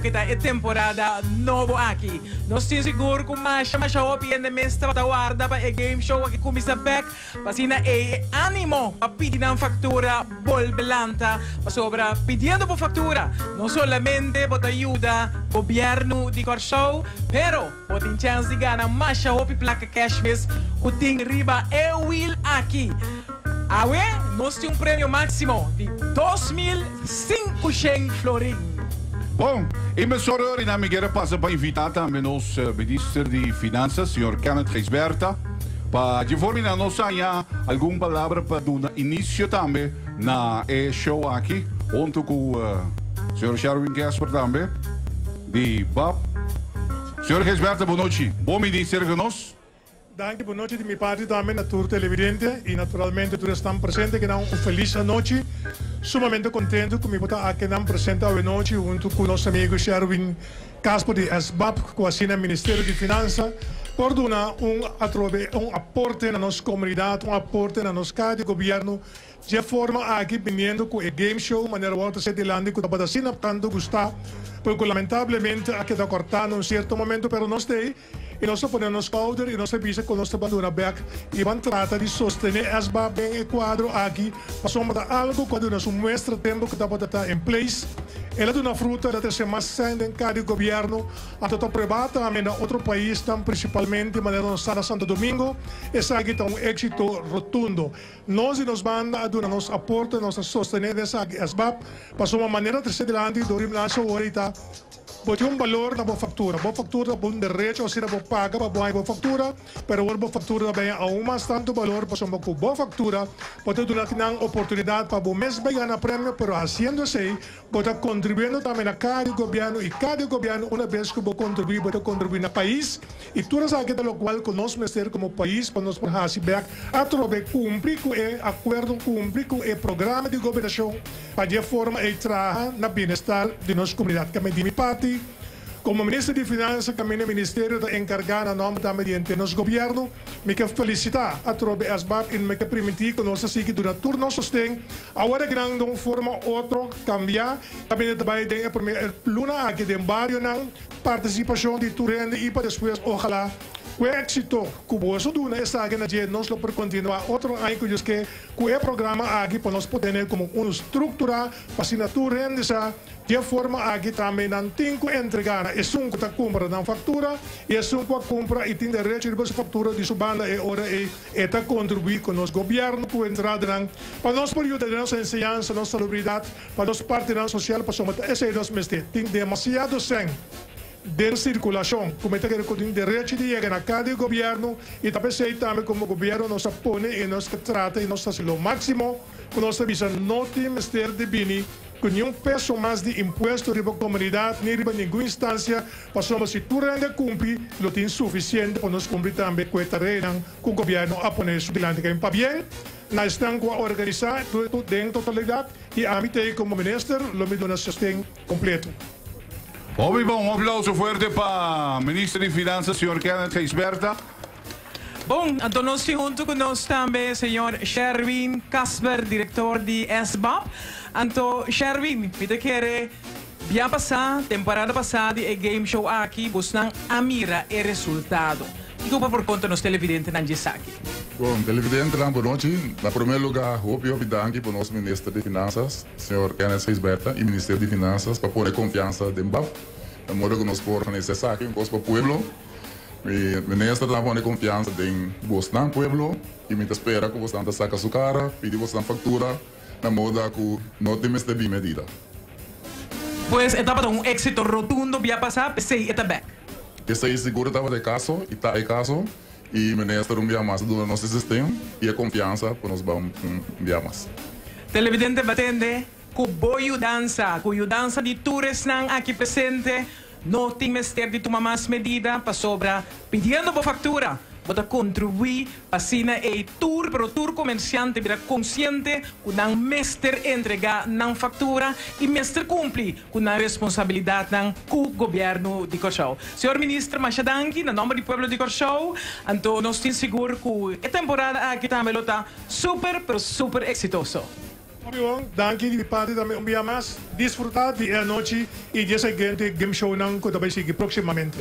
Kita é temporada novo aqui. Nós temos seguro que mais hopi and the mesta para guarda para a game show aqui começa back. Pasina é ânimo para pedir uma factura volvelanta para sobra pedindo por factura. Não solamente para ajuda governo de Corsou, pero tem chance de ganhar mais hopi placa cashmere. O tem riba é will aqui. Awe, nós temos prêmio máximo de 2.500 florins. Bom, emissora e na Miguel passa para invitar também nosso ministro de Finanças, senhor Kenneth Geisberta, para deformar nossa alguma palavra para dar início também na show aqui, junto com o senhor Sherwin Casper também, de BAP. Senhor Geisberta, boa noite. Bom ministro conosco. Danke, boa noite de minha parte também na Tour Televidente e naturalmente todos estão presentes que não feliz noite. Sumamente contente que me botar aqui não presente a noite junto com nosso amigo Sherwin Casper de SBAP, com a Ministério de Finanças, por dar aporte na nossa comunidade, aporte na nossa casa de governo, de forma aqui vindo com o game show, maneira volta a ser de lande, que está sendo tanto gostar, porque lamentavelmente aqui está cortando um certo momento, pero nós temos e nós ponemos nos powder e nós avisa com nossa bandura back e vamos tratar de sostener as bem o quadro aqui passamos a algo quando nós mostra tempo que está em place ela é uma fruta que se mais sendo em cada governo a toda privada também na outro país principalmente de maneira nos Santo Domingo essa aqui está êxito rotundo nós e nos banda a dar nosso aporte nossa sostener essa asbab passou uma maneira de ser delante do rimlaço ahorita. Porque valor na boa factura bom direito, ou seja, boa paga para boa factura, pero a boa factura também há mais tanto valor para uma boa factura, pode dar uma oportunidade para o mês ganhar prêmio, pero fazendo assim, pode contribuindo também a cada governo e cada governo uma vez que pode contribuir no país e tudo isso aqui do qual que nós ministério como país para nós fazer através cumprir com o acordo, cumprir com o programa de governação para de forma e trabalhar na bem-estar de nossa comunidade, que é de minha parte. Como ministro de Finanças, que é o ministério encarregado em nome também do nosso governo, me quero felicitar a todos as BAP e me quero permitir que nós sigamos durante todo o nosso sustento. Agora, de uma forma ou outra, cambiar, também tem a primeira luna aqui de vários participação de Turende e para depois, ojalá, o êxito que você duna está aqui na dia nós por continuar outro ano que o programa aqui para nós poder como uma estrutura para assinatura de forma aqui também não tem que entregar é um que compra na factura e é um que compra e tem direito de essa factura de sua banda e hora está contribuir com o nosso governo com entrada para nós período de nossa ensinança nossa salubridade para nós parte social para somos esse é nosso mestre tem demasiado sangue de circulação, como está querendo ter direito de chegar a cada governo e também como governo nos apoia e nos trata e nos faz o máximo que nós avisa não temos ter de bini com nenhum peso mais de imposto riba comunidade nem riba nenhuma instância para somos se tudo ainda cumprir lo tem suficiente para nós cumprir também com a tarefa que o governo apoia isso delante que é bem nós estamos a organizar tudo em totalidade e a mim como ministro lo me dá sustento completo. Muy bom, un aplauso fuerte para el ministro de Finanzas, señor Kenneth Geisberta. Bom, então nós junto conosco também, senhor Sherwin Casper, diretor de SBAP. Então, Sherwin, me quer já passar, temporada passada, e game show aqui, buscando a mira e resultado. E como por conta nos televidentes não diz aqui? Bom, televidente, boa noite. Em primeiro lugar, eu danke para o nosso ministro de Finanças, senhor Kenneth Geisberta, e Ministério de Finanças, para pôr confiança em BAP. De modo que nós podemos organizar isso aqui, para o povo. O ministro está pondo confiança em você, povo, e me espera que você saque a sua cara, pedir você factura, de modo que não temos de medida. Pois, etapa de éxito rotundo, já passar, pensei, está back. Esse aí seguro estava de caso, e está de caso. E o ministro envia mais do nosso sistema e a confiança para nós vamos enviar mais. Televidente batende, com boa ajudança de todos aqui presente, não tem mestre de tomar mais medida para sobra, pedindo por factura. Para contribuir para a tour, para o tour comerciante vira consciente que não mestre entregar não factura e mestre cumpre com a responsabilidade com o governo de Corsou. Senhor Ministro Machadanki, no nome do povo de Corsou, então nós temos seguro que a temporada aqui também está super, pero super exitoso. Obrigado, danke de mi parte também um dia mais. Disfrutar de a noite e dia seguinte game show não que também sigue proximamente.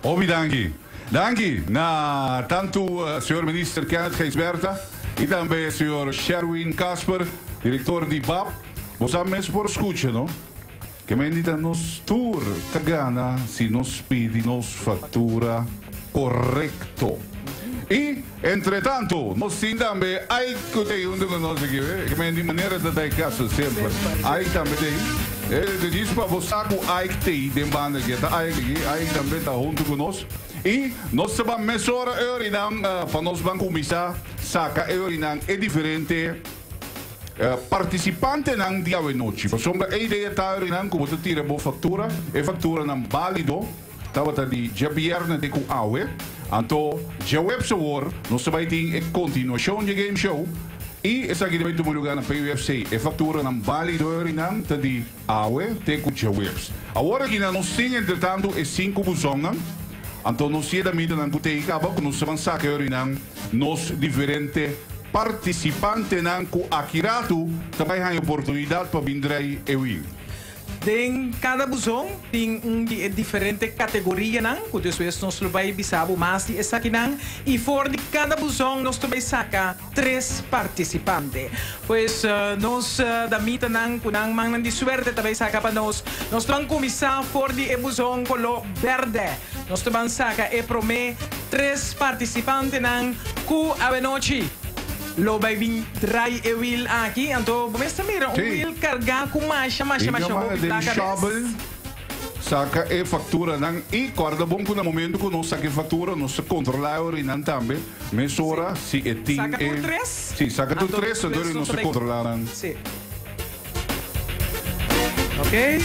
Obi danki. Danki na tanto senhor ministro Kenneth Geisberta e também senhor Sherwin Casper, diretor de BAP. Você mesmo por escuta, não? Que me dita nos tour tagana se nos pede nos fatura correcto. E, entretanto, nós temos também, aí que eu tenho que nós aqui, que me de maneira de dar caso sempre, aí também tem, ele diz para você que aí que tem, de banda que está aí também está junto conosco. E nós vamos mesurar eurinang, para nós vamos começar, saca eurinang é diferente. Participante ng dia e noite. Sombra a ideia está eurinang como você tira boa factura, é factura não válido, estava de já viernes de com aue. Então, já website nós vamos ter a continuação de game show e essa aqui também tem lugar na PUFC. A factura não válido eurinang tá de aue tem com já webs. Agora que nós temos entretanto é 5 busongan. Então, nós temos também na botei acaba que nós vamos sacar eurinang nos diferentes participantes nan ku akirato também tem oportunidade para vir e win. Em cada busão tem diferente categoria nan, que depois nós vai bisabo mais de essa aqui nan, e fora de cada busão nós também saca 3 participantes. Pois nós da mita nan, que nan man de suerte também saca para nós vamos começar fora de busão color verde. Nós também saca e promete 3 participantes nan, ku a noite. Lo vai vir dry e wheel aqui, então vamos mira um wheel carregar com mais shovel, saca e factura nan e guarda bom que no momento que nós saca factura nós controlar o nan também mesura se é tem saca por 3 sim saca por 3 então nós controlar sim ok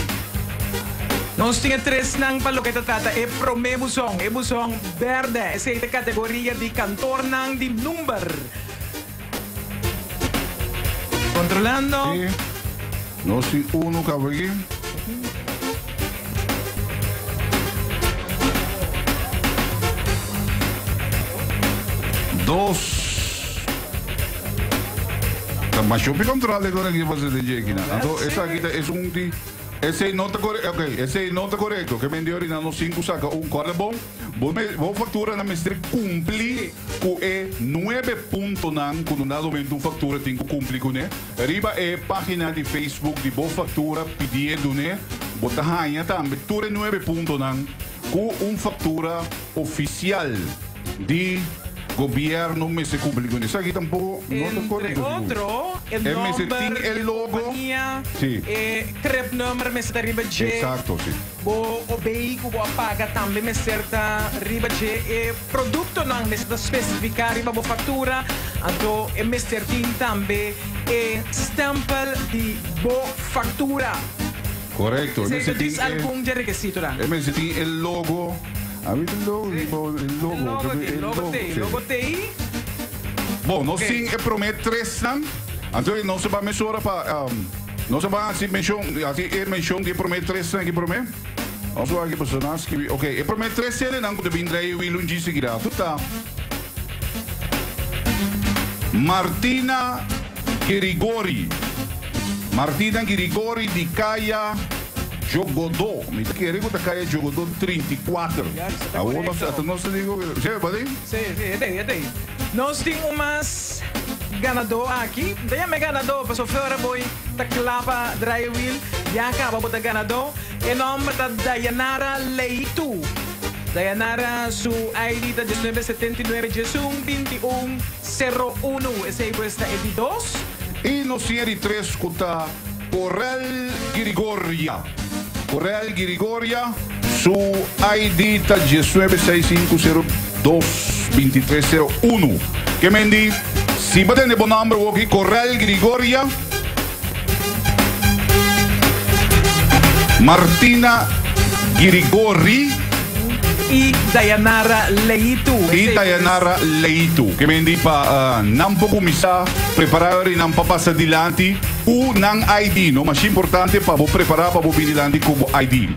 nós temos 3 nan para lo que trata é promebusong verde essa é a categoria de cantor nan de number. Controlando. Sí. No si uno cabe aquí. Dos. Mas yo me controle con el que pasa de Jekina. Entonces, esa aquí es un... Ese no está correcto, ok, ese no está correcto. Que me dio ahorita no 5 saca un corre bom. Vou factura na mestre cumprir com 9 pontos nan quando na momento factura tem que cumprir com né. Arriba é página de Facebook de boa factura pedindo né. Bota rainha também tudo 9 pontos nan com factura oficial de governo me se cumpre con eso. Aquí tampoco no te correcto. Otro, el nombre, el logo, sí. Crep number me se arriba G. Exacto, sí. O veículo bo apaga também me certa arriba G. Producto não me se especificar riba bo factura. Então me certin também stempel de bo factura. Correcto. Se diz algum de requisito lá. Me certin el logo. A ver el logo tem. Bom, nós sim promete 3 nan. Então não se vai mesurar para não se vai assim menção de promete 3 nan que promete. Nós vamos aqui personas que ok, promete 3 ele não pode vir daí o ilungi seguirá. Tudo tá. Martina Girigori de Caia Jogodó, me querer que caia Jogodó 34. Agora nós digo, ¿se pode? Sim, tem. Nós temos umas ganador aqui, daí ganador, para sofrer boy, ta clapa dry wheel, já acaba botar ganador. O nome da Dayanara Leitu. Dayanara su ID da 1979 21 01. Essa aí cuesta é de 2. E nós temos 3 escuta Corel Girigoria, su ID está 1965022301. Que me diz, si va a tener buen nombre aquí, Corel Girigoria, Martina Girigori e Dayanara Leitu. Que me diz para não começar a preparar e não passar adiante o não ID, não, mas é importante para preparar para vir adiante com o ID.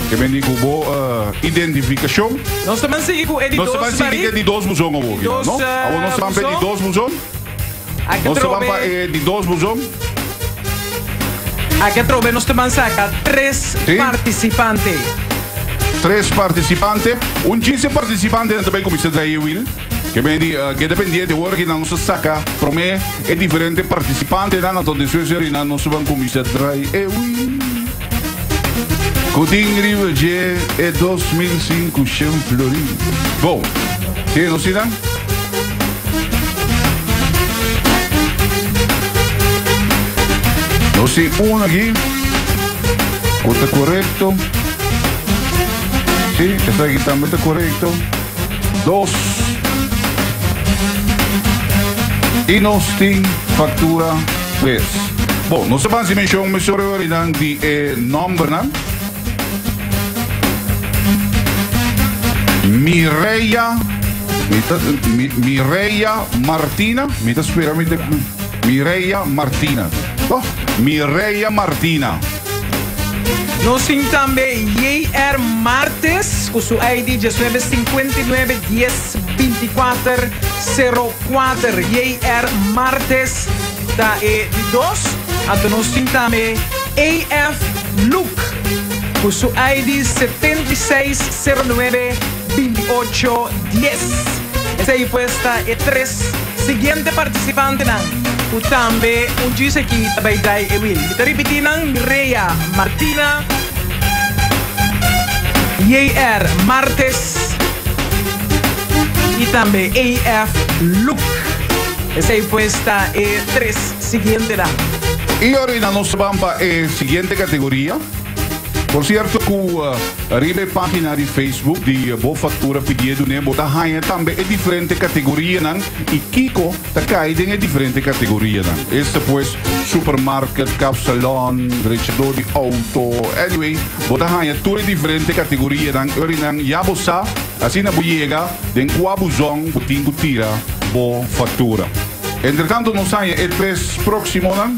Que me diz com identificação. Nós também seguimos com Nós também seguimos de 2 musões aqui, não? Nós vamos de 2 musões. Nós vamos de 2 musões. Aquí trove nos te saca 3 Sí. participantes. 3 participantes. Un 15 participantes também começa a trair Will. Que dependia de hora que não se saca, para mim é diferente participante da então de sua série não se vão começar a trair Will. Coutinho River J é 2005 Chão Florido. Bom, tem não se dá? Não sei aqui. Está correto. Sí, está aquí también está correcto. 2. Y nos tem factura 3. Bom, não se van si mencionar me sobre de nombre, ¿no? Mireia Martina. Mireia Martina. Oh, Mireia Martina. Nos tem também J.R. Martes, com sua ID 1959 10 24 04. J.R. Martes da E2. Então nós tem também A.F. Luke, com sua ID 7609 28 10. Essa aí foi esta E3. Seguinte participante não. O também diz aqui também da Will. Kita repetir nang Mireia Martina, J.R. Martes e também A.F. Luke. Essa aí foi esta E3 seguinte lá. E agora nós vamos para a seguinte categoria. Por certo, que arriba a página de Facebook de Boa Factura pedido, né? Bota raia também é diferente categoria, não? E Kiko tá caindo em diferente categoria, não? Esse pois supermarket, cap salon, rechador de auto, anyway, bota raia tudo é diferente categoria, não? Ori não, já você assim na boiega, den quabuzong, putinho tira Boa Factura. Entretanto, não sai é 3 próximo, não?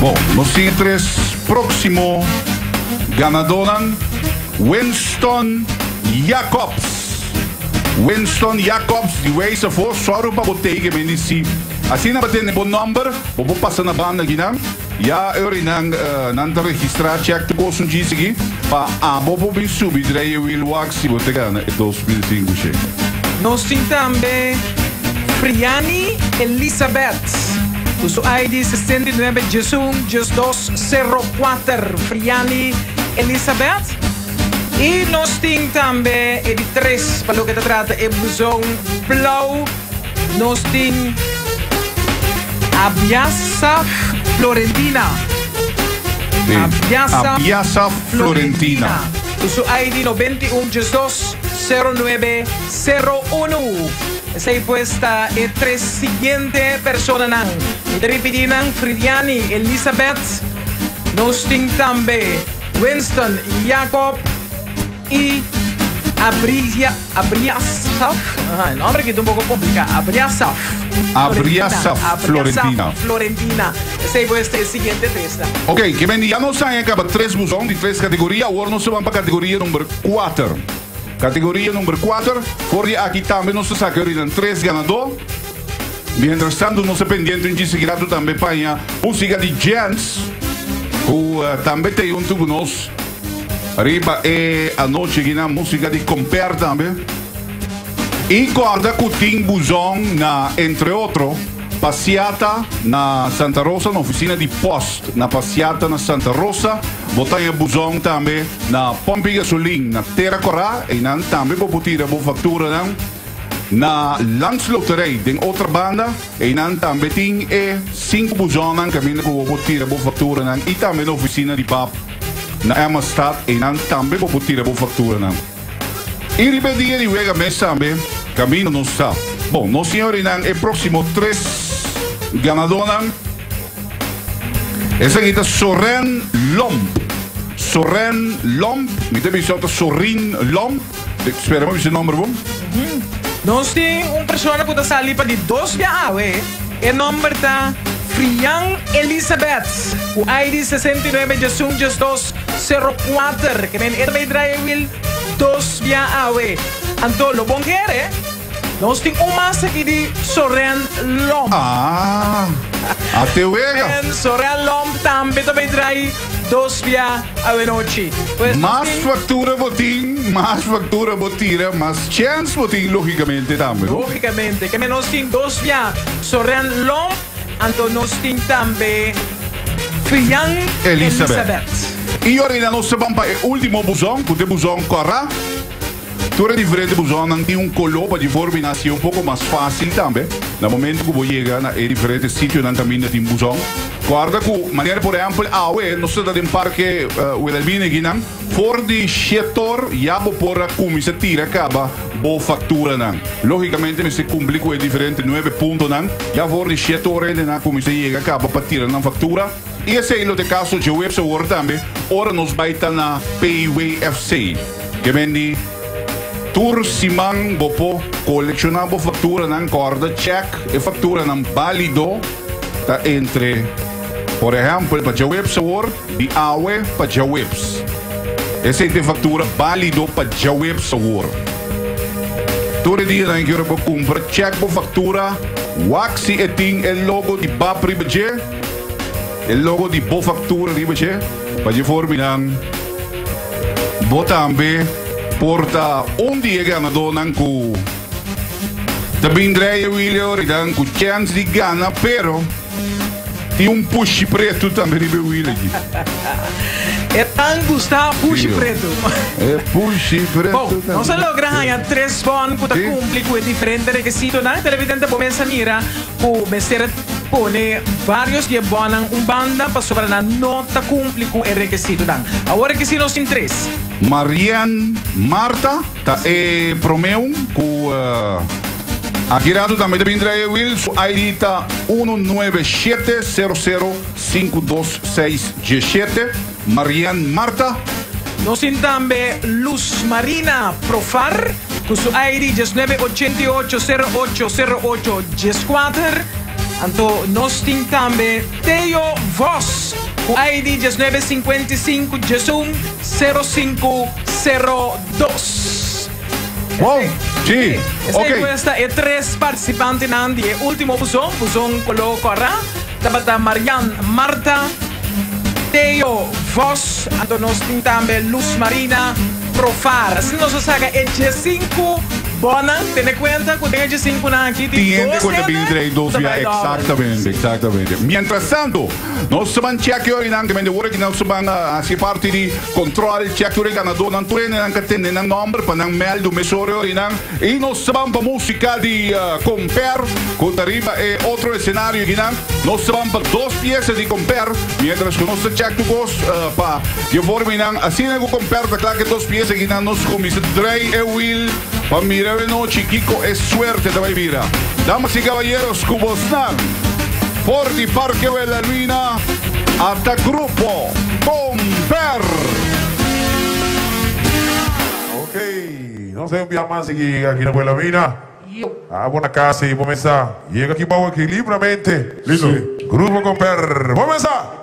Bom, nos 3 próximo ganador, Winston Jacobs. Winston Jacobs, de Ways of Force, só para botar que me disse. Assim não batendo bom número, vou passar na banda aqui, não? Já eu não te registrar, check de coisa que diz aqui, para a vou bem subir, daí eu will wax se você ganha 2005 cheio. Nós tem também Friani Elizabeth. O seu ID 69 1204. Friani Elizabeth. E nós temos também de 3, para o que se trata de blusão blau. Nós temos Abiasa Florentina. Abiasa Florentina. O seu ID 91 0901. Essa aí foi esta E3 seguinte persona nang. E repetir nang Friani Elizabeth. Nós temos também Winston Jacob e Abriasaf. Nome que é um pouco complicado. Abriasaf Florentina. Florentina. Essa aí foi esta seguinte testa. Ok, que bem, já não sai acaba 3 busão de 3 categorias, agora nós vamos para a categoria número 4. Categoria número 4, por aqui também nós sacamos 3 ganadores. Mientras tanto, nós pendente de seguir também para a música de Jens, que também tem junto com nós. Arriba é a noite aqui na música de Compare também. E guarda que tem busão, entre outros, passeata na Santa Rosa, na oficina de post, na passeata na Santa Rosa, botar em busão também na Pompe Gasolina, na Terra Corá, e não também vou botar a boa factura não, na Landsloterij, tem outra banda, e não também tem 5 busão não, que vou botar a boa factura não, e também na oficina de PAP, na Amistad, e não também vou botar a boa factura não. E repetir de Vega Mês também, caminho não está. Bom, nós senhores não, é próximo 3 ganadora. Essa aqui é Soren Lomp. Soren Lomp. Me tem visto Sorin Lomp. Esperamos esse nome bom. Nós temos pessoa que está ali para de 2 viajes. O nome está Frian Elizabeth. O ID 69 1204. Que nem também drive 2 viajes. Então, lo bom que é, nós temos mais aqui de Soren Lomp. Até wega. En Soreal Lomb también te vendrá 2 via a la noche. Pues, Mais factura botín, mais factura botira, mais chance botín, logicamente também. lógicamente, que menos ting 2 via Soreal Lomb, anto nos ting también Fian Elizabeth. E ora ainda nós vamos para o último busão, que o busão corra. Tudo diferente busão, não tem color para de forma assim um pouco mais fácil também. No momento que você chega na diferente sítio, não também tem busão. Guarda que, maneira por exemplo, nós estamos em parque o Elmina aqui, não? For de setor, já vou por a comissão tira acaba, boa factura, não. Logicamente, mas se cumpre com diferente 9 pontos, não? Já for de setor, na comissão chega acaba para tirar na factura. E esse é o caso de website também. Ora nos vai estar na PWFC, que vende Tour Simang Bopo, colecionar a factura ng corda, check e factura ng válido ta entre, por exemplo, para o website de AWE para o webs. Essa é a factura válido para o website. Todo dia na que eu vou comprar, check a factura, waxi e ting el logo de BAPRI baje, el logo de bo factura de baje, para forma ng botambe porta dia ganador ng ku tabindrei William dan ku chance di gana pero ti push preto também de William. É tão gustado push preto. É push preto. Bom, nós logramos 3 pontos para cumprir com diferentes requisitos. Na televidente começa a mirar o mestre pone vários que bonan banda para sobre na nota cumprir com o requisito. Agora requisitos em 3. Marian Marta ta e Promeu ku Akirado também de Indra Will su ID ta 197005267 Marian Marta. Nós também Luz Marina Profar com su ID 1988080814. Anto nós também Teo Voss com ID 1955-0502. Wow, sim, ok. Questa è 3 partecipanti nandi e ultimo busong colo corra. Tabata Marian Marta, Teo Voss, Antonos Tintambe, Luz Marina Profar. Se nos saga é 5 bona, tiene cuenta que tiene 5 aqui. Tiene cuenta de 2 via, exatamente. Mientras tanto, nós vamos check hoje não que me deu que nós vamos assim parte de controle check hoje ganador não tem não que tem não número para não mail do mesor hoje não e nós vamos para música de compare com arriba é outro cenário aqui não nós vamos para 2 peças de compare mientras que nós check tu gos para eu vou me não assim não compare para que 2 peças aqui não nós começa Dre e Will para mirar noche Kiko es suerte de mira damas y caballeros Cubosnan por di Parque Bella Luna hasta Grupo Comper. Ok, não sei enviar mais aqui na Bella Luna. Buena casa y começar. Llega aqui para o equilibramente. Listo. Grupo Comper. Vamos começar.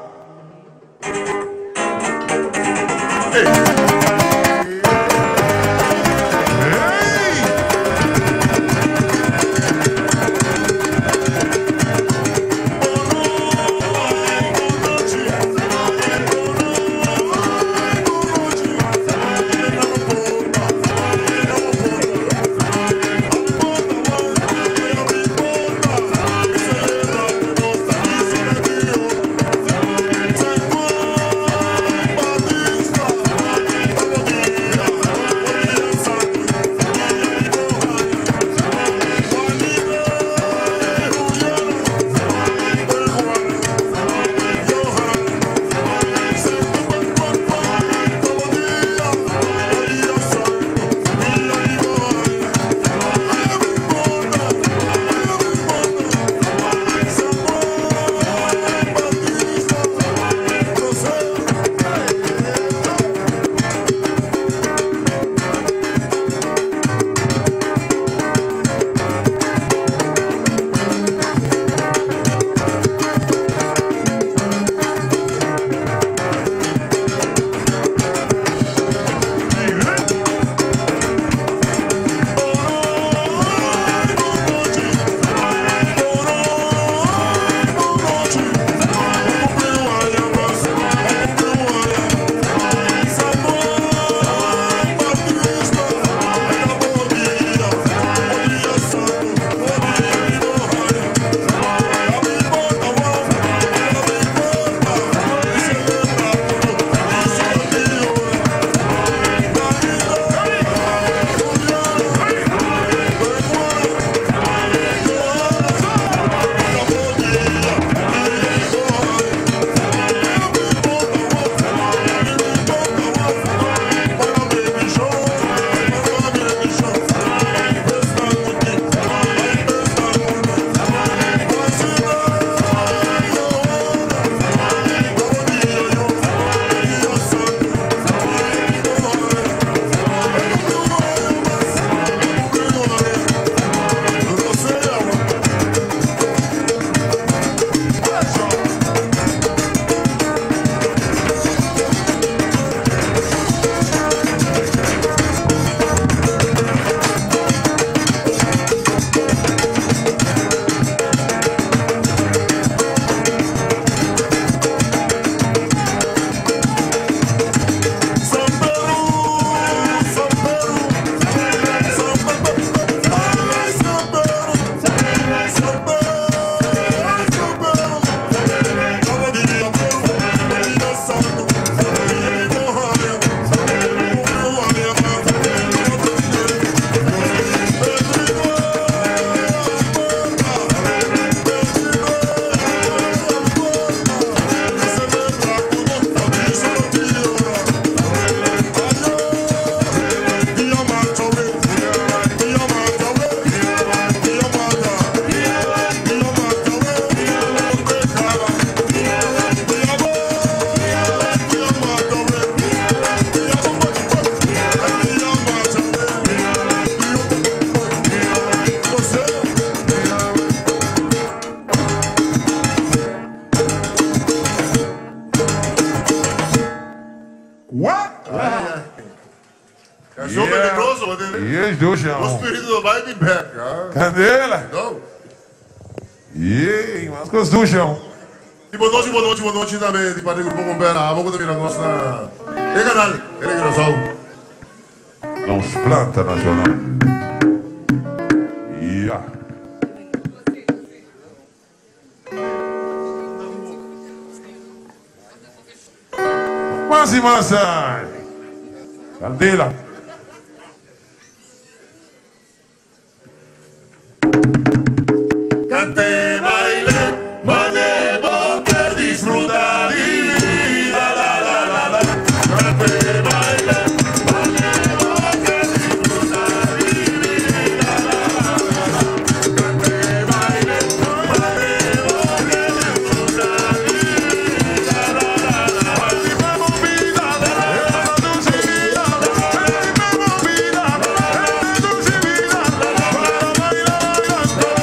What? É jogo venenoso, mas Yes, do o chão. espírito do vai me back. Candela. Não. E mas coisas do chão. E boa noite também. De para o grupo com pera. Vamos também na nossa. E canal. Ele é engraçado. Nos planta nacional. Yeah. Más y más. Candela. Cante, baile, manemos que disfrutar y vida, la la la la. Cante, baile, manemos que disfrutar y vida, la la la la. Cante, baile, manemos que disfrutar y vida, la la la la. Vivamos vida, la dulce vida, vivamos vida, la dulce vida, para bailar.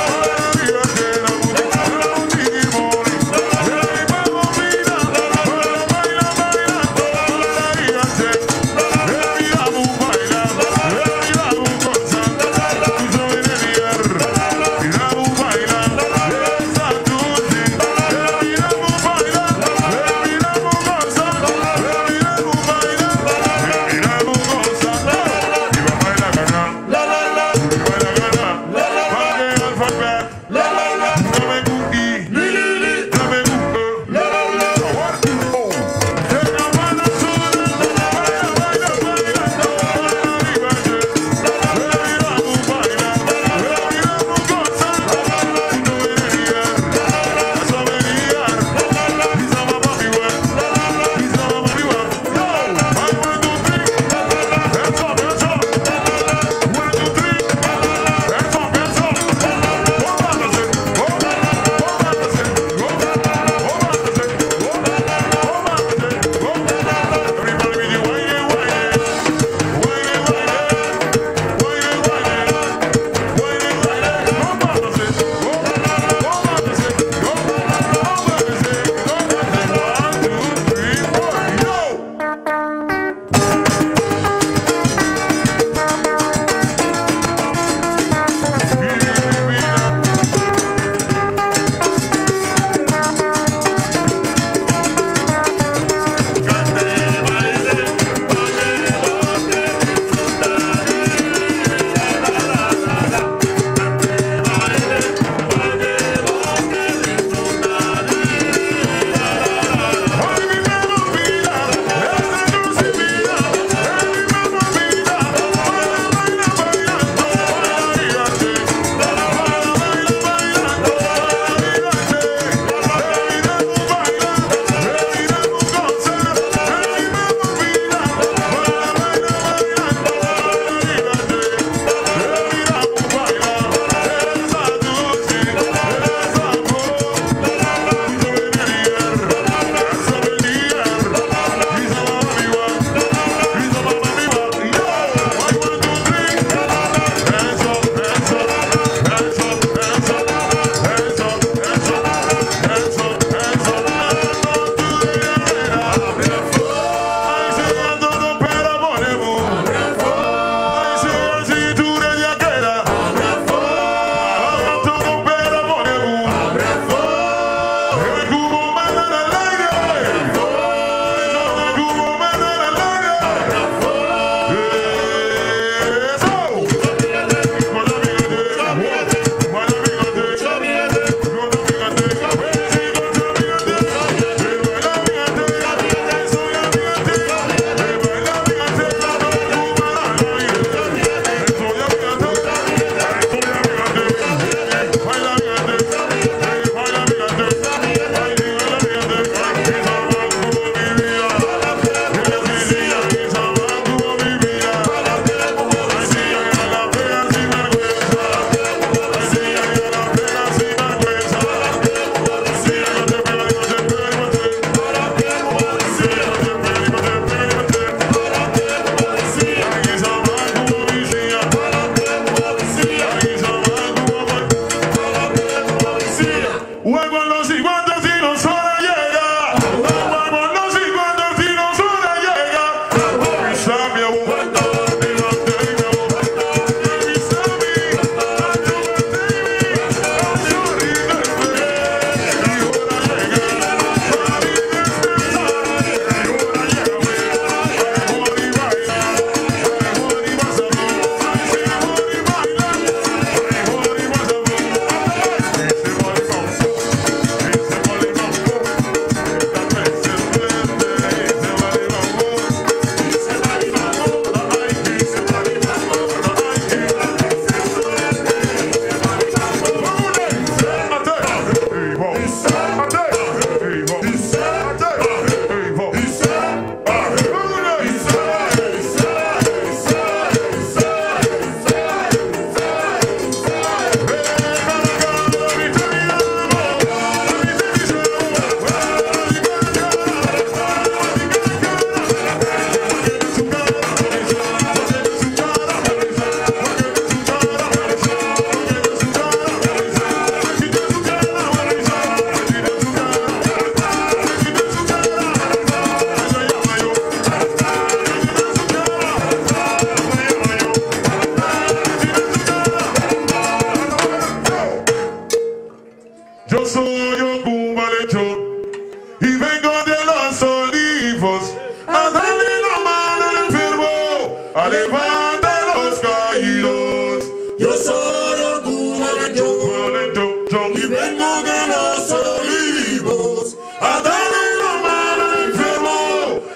a levantar los caídos. Yo soy Ogún Valentón y vengo de los olivos a darle la mano al enfermo,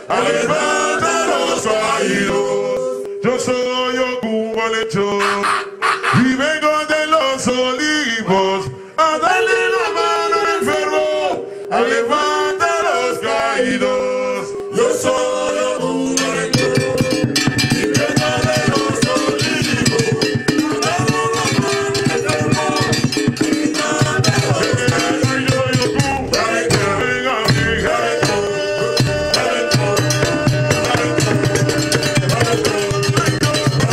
a levantar los caídos. Yo soy Ogún Valentón y vengo de los olivos a darle la mano al enfermo, a levantar los caídos. Yo soy Ogún Valentón y vengo de los olivos a darle la mano al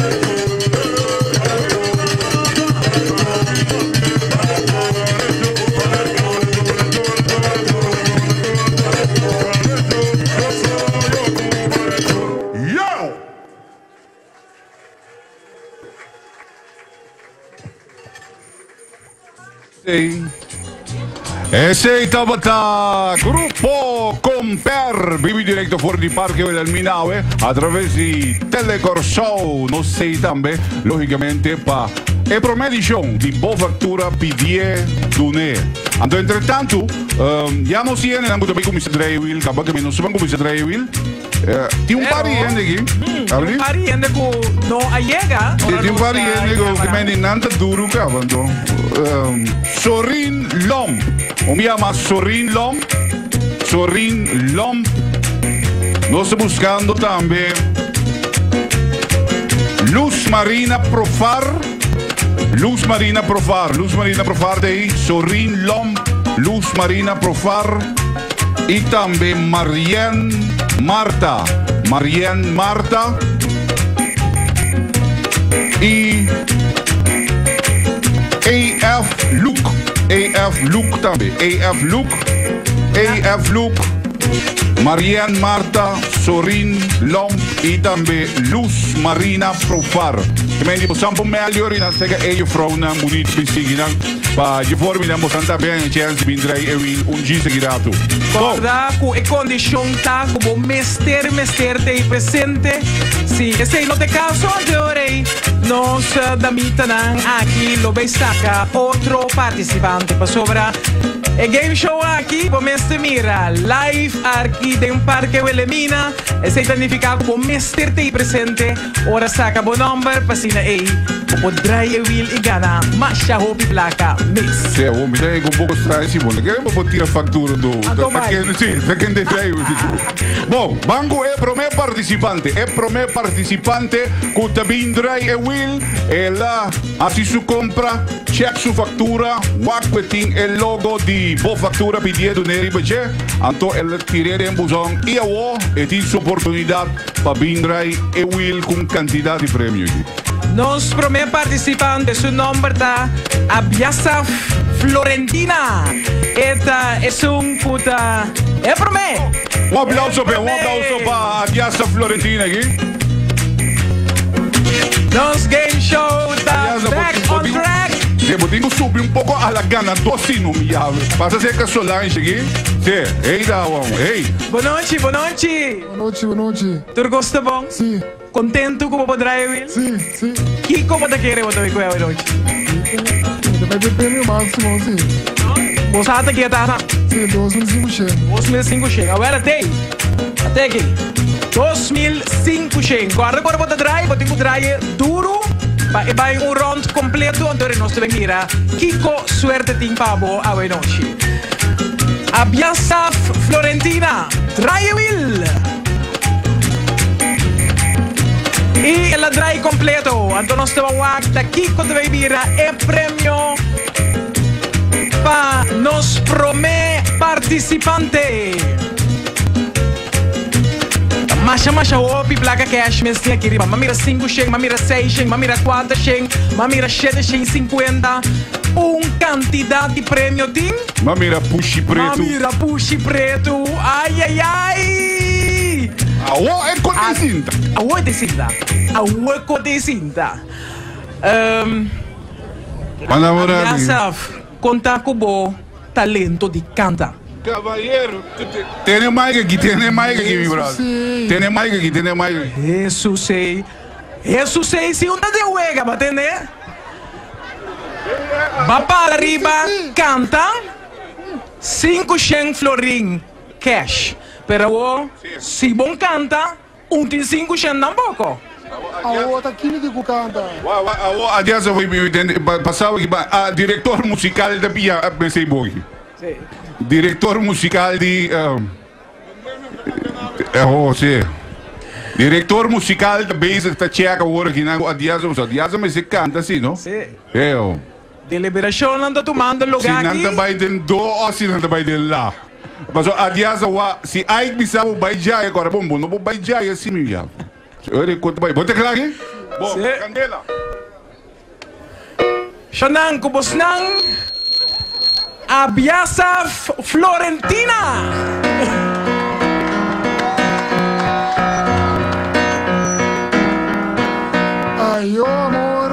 enfermo, a levantar los Yo! Sì. Ese tabata Grupo Comper, vivi diretto fuori di Parque del Minaue attraverso di Telecor Show, non sei tambe, logicamente pa e promedition di boa factura PDE Dune. Anto entretanto, ya no siene na muito bem como se Dreywil, acaba que não se como se Dreywil. Tem um pariente aqui. Un pariente que no llega. Tem um pariente que me nanta duro cavando. Sorin Lom. O me llama Sorin Lom. Sorin Lom. Nós estamos buscando também Luz Marina Profar. Luz Marina Profar. Luz Marina Profar de Sorin Lom. Luz Marina Profar. E também Marianne Marta. Marianne Marta. E AF Luke. AF Luke também. AF Luke. AF Luke. Marianne Marta, Sorin Lom e também Luz Marina Profar. Também tipo sampo melhor e na sega e vrouw na bonito besigina. Pa je vorm na mosanta bem a chance bindrai e un gisa girato. Guarda, cu e condition ta como mester te presente. Si ese no te caso anteriore, nos damitan aquí lo veis saca otro participante para sobra. E game show aqui, pomeste mira, live aqui de parque Wilhelmina. Esse significa como mester-te presente. Ora saca bom number, pasina ei. O drai e will e gana, mas já hopi placa, miss. Sim, o me dai um pouco estranho, sim, porque eu vou tirar factura do. Sim, pequeno detalhe. Bom, banco é pro meu participante. É pro meu participante que também drai e will. Ela, assim su compra, check su factura, wakweting el logo di boa factura PDE Dune budget. Anto ela tirere em busão e a tem sua oportunidade para bindrai e will com quantidade de prêmios. Nos primer participante, su nombre está Abiasa Florentina. Esta es un puta. Es por mí. Um aplauso para Abiasa Florentina aqui. Nos game show está back on track. Eu tenho que subir um pouco a gana doce no miavo. Passa a ser que a Solange aqui. Sim, ei, Dawão, ei. Boa noite, boa noite. Boa noite, boa noite. Tu gosta bom? Sim, Contento com o drive? sim, sim. Que como te quer botar com ela hoje? Vai ter prêmio máximo, sim. Você acha que tá? Sim, 2.500 chega. 2005 chega. Agora até aqui. 2005 chega. Agora botar drive, botar com drive duro. Vai um round completo, então nós temos que ir a Kiko suerte tem pabo a noite. Abiasa Florentina, drive will. E ela drive completo, então nós temos que Kiko deve vir a prêmio para nos promete participante. Masha opi placa cash mes tinha que riba. Mamira 5 sheng, mamira 6 sheng, mamira 4 sheng, mamira 7 sheng 50. Quantidade de prêmio tim. Mamira pushi preto. Mamira pushi preto. Ai ai ai. Awo é cotecinta. Awo de cinta. Awo de cinta. Yasaf, conta com o talento de canta. Caballero, tiene mic aqui, mi brother. Tiene mic aqui. Jesus sei. Eso se si una de juega, ¿va a entender? Va para arriba, canta, 500 florin cash. Pero si bon canta, 500 tampoco. A outra aqui me digo canta. Aliás, eu passava aqui, diretor musical da Pia, pensei bom. Diretor musical de. Sim. Diretor musical da Base da Tcheca, agora aqui na Adias, mas você canta assim, não? Sim. Eu. Deliberação não está tomando lugar aqui. Se não vai de do ou se não vai de lá. Mas Adias, se aí bisa o Baijai agora, bom, não vou Baijai assim, meu. Olha quanto vai. Bota claro aqui? Bom, candela. Xanang kubos nang Abiasa Florentina. Ai, ô amor,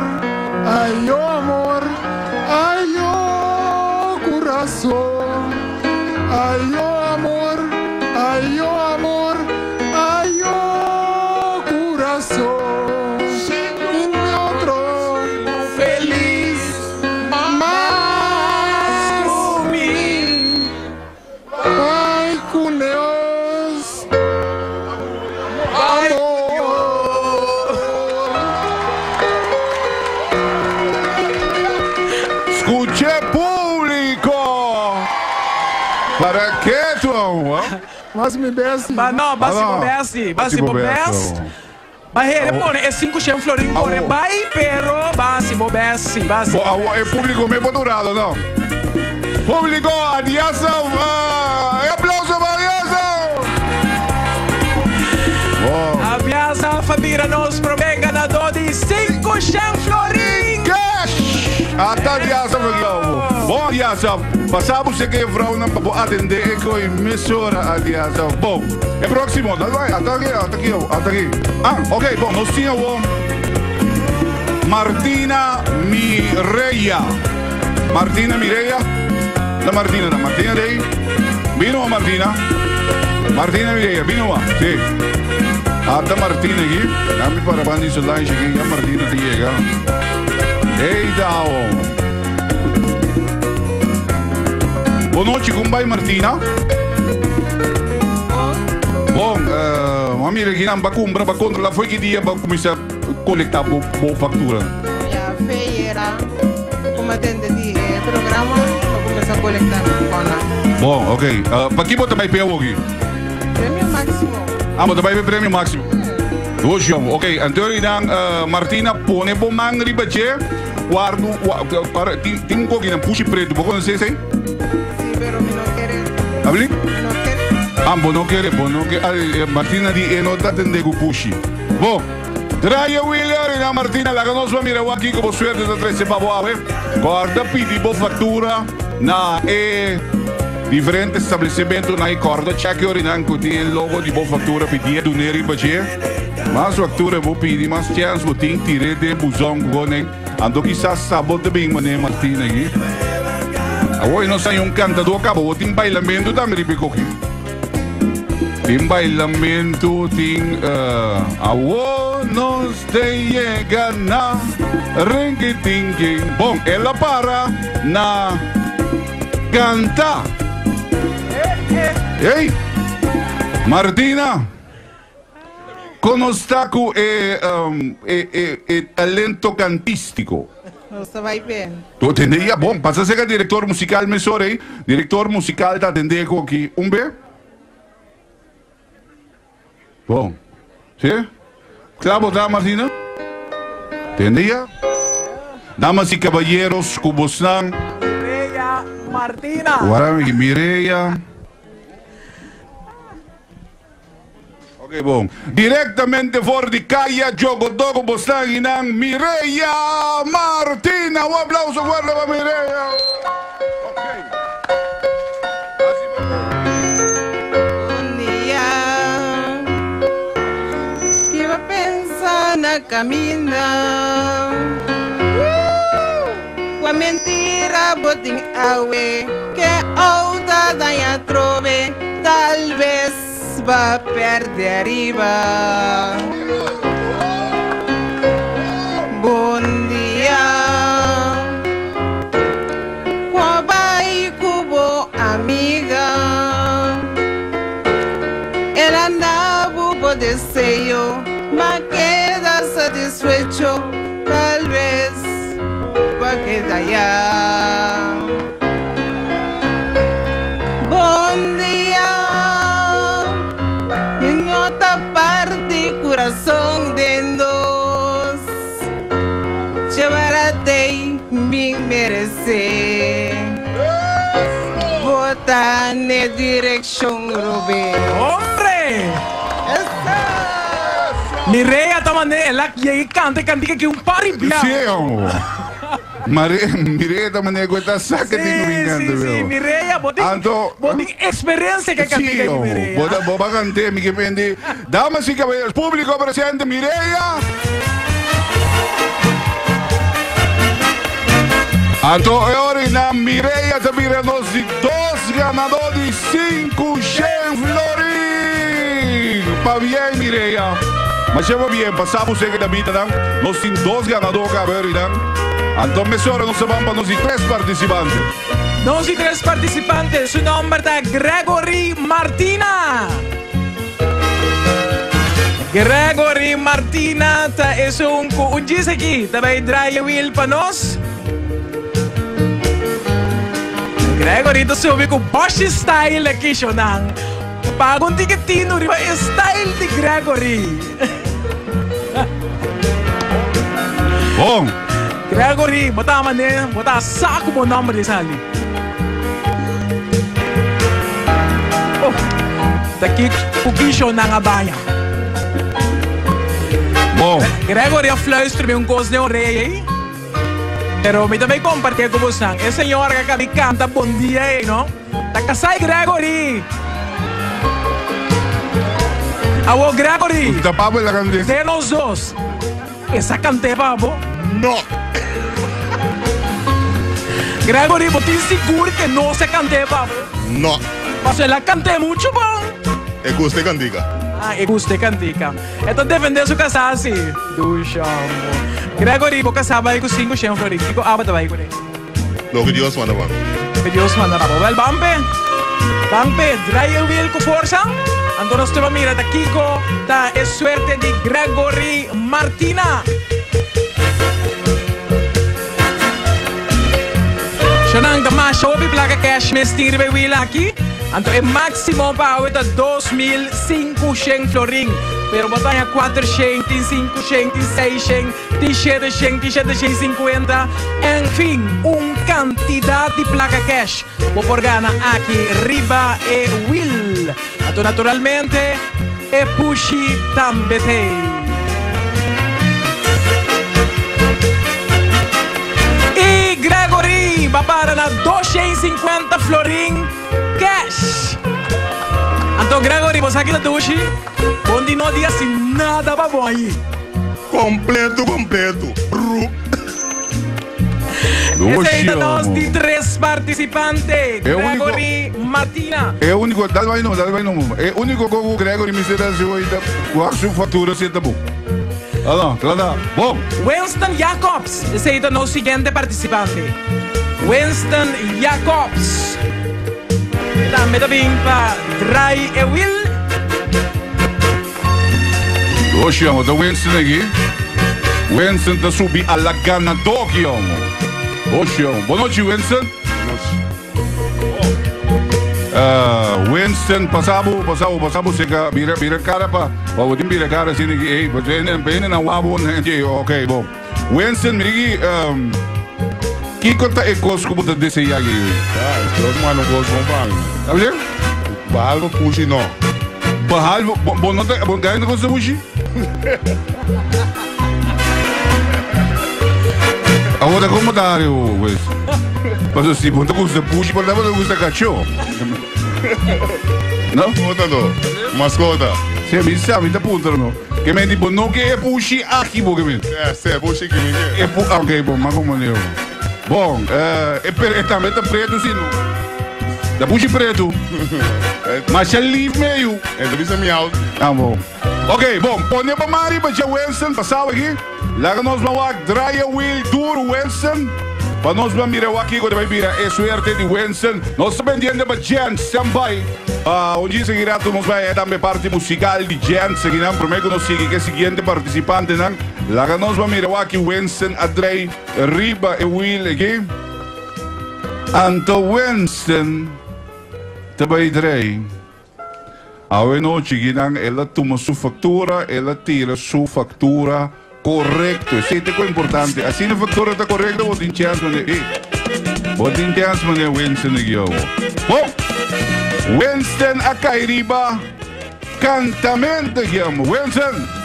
ai, ô amor, ai, ô coração. Ai, ô amor, ai, ô amor, ai, ô coração. E outro feliz, mas vai com Deus, amor. Escuche público! Para que tu Mas me bese. Mas não, basi bobesi, basi bobes. Bahia, pone, é 500 florin, pone, vai, pero, basi bobesi, basi. É público mesmo durado, não? Público, Adias, aplauso para Adias! Abiasa Fabira nos promete ganador de 500 florin. Até Adias, bom, Adias, passamos aqui para não atender com a emissora Adias. Bom, é próximo, até aqui. Ok, bom, nós tínhamos Martina Mireia. Martina Mireia? Da Martina daí. Vino a Martina? Martina Mireia, vino a? Sim. Até Martina aqui. Dá-me parabéns nisso lá, cheguei a Martina te chega. Eita, boa noite, como vai, Martina? Bom, amiga, aqui não vai comprar, vai controlar, foi que dia vai começar a coletar boa fatura? Já feira, como atende de programa, vai começar a coletar com bom, ok. Para que você vai pegar aqui? prêmio máximo. Mas você vai ver prêmio máximo? Hoje, ok. Então, Martina, põe bom mango de bache, guardo, tem um pouquinho de puxa preto, vou conhecer isso aí? Sim, pero me não quer. Abli? Não quer. Bom, não quer. Martina di não está atendendo o puxa. Bom, traia William e na Martina, la conosco a mira aqui como suerte da 13 pavoave. Guarda, pedi boa fatura na diferentes estabelecimentos na corda, cheque orinanco tem logo de boa fatura, pedir do neri bache. Mas factura vou pedir, mas chance vou ter tirei de busão gone. Ando quizás sábado bem mané Martina aqui. Agora não sai cantador acabou, tem bailamento também ripico aqui. Tem bailamento, tem agora não chega na ringue-tingue. Bom, ela para na canta. Ei, Martina. Conosco talento cantístico. Você vai ver. Tu atendia? Bom, passa a ser diretor musical, me sorei. Diretor musical está atendendo aqui. B? Bom. Sim? Claro, tá, Martina? Atendia? Damas e caballeros, Cubosnan. Mireia Martina. Guarami, Mireia. Ok, bom. Diretamente fora de Caia, Jogodogo, Bostaginang, Mireia Martina. Um aplauso, guarda para Mireia. Um dia que vai pensar na caminha. Com a mentira botem awe que outra daí trove, talvez va perder arriba. despecho, tal vez va a quedar allá. Buen día, en otra parte, corazón de dos. Llevarate bien merece. Bota en dirección, Rubén. ¡Hombre! Mireia tamane elak yegi cante que un pari bia. Sí, amor. Mireia tamane aguenta saca de Sí, veo. Mireia, Anto- boting experiencia que cante Sí, que amor. Mireia. Boba cante, mi que pendi. Damas y caballeros, público presente, Mireia. Anto ora na Mireia Tabira nós de 2 ganadores de 5 florin. Pa bien, Mireia. Mas chama bien, passamos segue da vida, não? Nós temos 2 ganadores a ver, não? Anto mesora nós vamos para nós de 3 participantes. Nos y 3 participantes, su nombre es Gregory Martina. Gregory Martina es un dice aquí, también trae Will para nos. Gregory to subi ko Bosch style aqui shonang. Pagong tiketino riba style de Gregory. Bom, Gregory, bota mané, bota saco mo nome de sali. Oh, daqui pouquinho shonang a baia. bom. Gregory fluister um coisa de orelha aí. Pero me também compartilhar com você. Esse senhor que canta bom dia aí, não? Tá casai Gregory. Alô Gregory. Tapava la candela. De nós dois. Essa cante babo. No, Gregory, você seguro que não se cante babo? no. Mas ela cante muito bom. É que você candiga. Ah, eu gostei cantica. Então defender sua casa assim. Do chamo. Gregory, você sabe que 5 chão florin. Fico abata vai com ele. Lo que Dios manda, mano. Que Dios manda para Well, Bampe. Bampe, trae el wheel con fuerza. Entonces te va a mirar, ta Kiko, ta es suerte de Gregory Martina. Shanang da mas show placa cash me stirbe wheel aqui. Anto é máximo para o 2.500 florin. Pero batalha 400, 500, 600, 750. Enfim, quantidade de placa cash. Vou por gana aqui, riba e will. Então, naturalmente, e pushi também. E Gregory vai para na 250 florin cash. Então, Gregory, você aqui na Tushi, onde não diga assim nada para bom aí. Completo, completo. Esse ainda nós de 3 participantes. Gregory Martina. É o único, dá vai não. É o único que o Gregory me será se hoje com a sua fatura se tá bom. Ah, claro. Bom. Winston Jacobs. Esse ainda nosso seguinte participante. Winston Jacobs. Também para Dry e Will. Hoje amo, da Winston aqui. Winston tá subir a la gana Tokyo, amo. Hoje amo. Boa noite, Winston. Winston, passamos, chega, vira cara para o time vira cara assim, ei, você não é wabo, né? Ok, bom. Winston, me que conta é coisa como tá desse aí aqui? Los manos gosto com banho. Tá vendo? Bahal no puxi no. Bahal, bom não tá, bom ganha não gosta hoje? Agora como tá, Winston? Mas assim, bom não gosta puxi, mas não gosta cachorro. Não? Mascota no. Mascota. Você me sabe, tá puta não? Que me diz, não que é puxi aqui, bom que me. É, você é puxi que me quer. Ok, bom, mas como eu. Bom, também tá preto, sim. Da puxi preto. Mas é livre meio. É do bicho miau. Ah, bom. Ok, bom, põe para Mari, para Winston, passava aqui. Lá nós vamos lá, Dry Will Tour Winston. Para nós vamos mirar aqui, quando vai virar a suerte de Winston. Nós estamos vendendo para Jens também. Onde seguirá, nós vai também parte musical de Jens. Seguirá, prometo que nós seguimos que é o seguinte participante, não? Laga nos va Milwaukee, Winston, Adrei, Riba e Will aqui. Anto Winston, tabay Adrei. Awe noche ginang ela toma sua factura, ela tira sua factura correcto. Isso é importante. Assim a factura está correta, vou ter chance de vou ter chance de Winston aqui. Bom, Winston a Kairiba, cantamento aqui, Winston.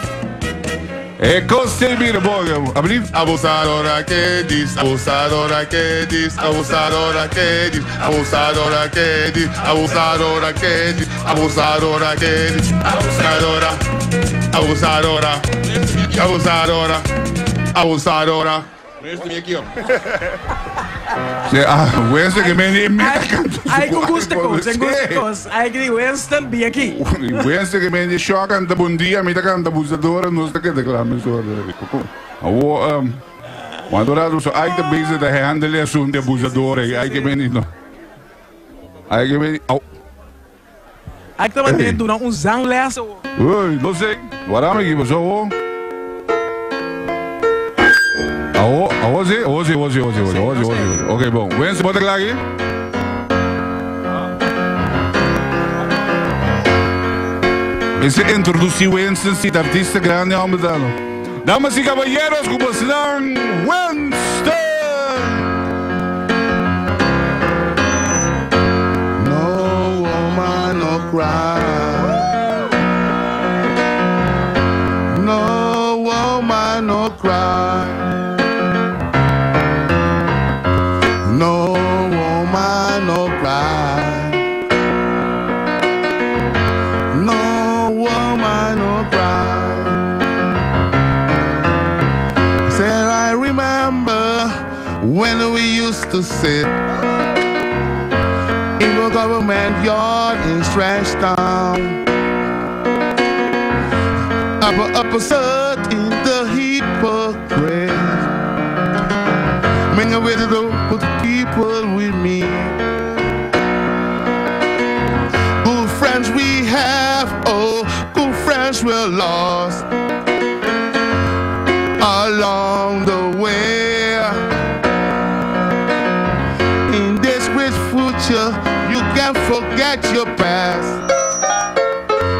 É coste mira boga, abrir. Abusadora que diz, abusadora que diz, abusadora que diz, abusadora que diz, abusadora que diz, abusadora que diz, abusadora, abusadora, abusadora, abusadora. Winston que me Ai, com gustos, ai que Winston bem aqui. Winston que me choca anda bom dia, me tá canta abusadora, não está que declama isso. Quando eu sou ai que beijo da handle é assunto abusadora, ai que me não. Ai que me Ai que tá mantendo um zanglessa. Oi, não sei. Agora me que passou. Hoje. Ok, bom. Winston, bota lá aqui. Esse introduziu Winston, esse artista grande, homem dado. Damas e caballeros, como estão? Winston! No woman, no cry. No woman, no cry. No woman, no cry. No woman, no cry. Said I remember when we used to sit in the government yard in Strashtown. Opposite in the hypocrite. Many way to go with the people with me. Good friends we have, oh, good friends we're lost along the way. In this great future, you can't forget your past.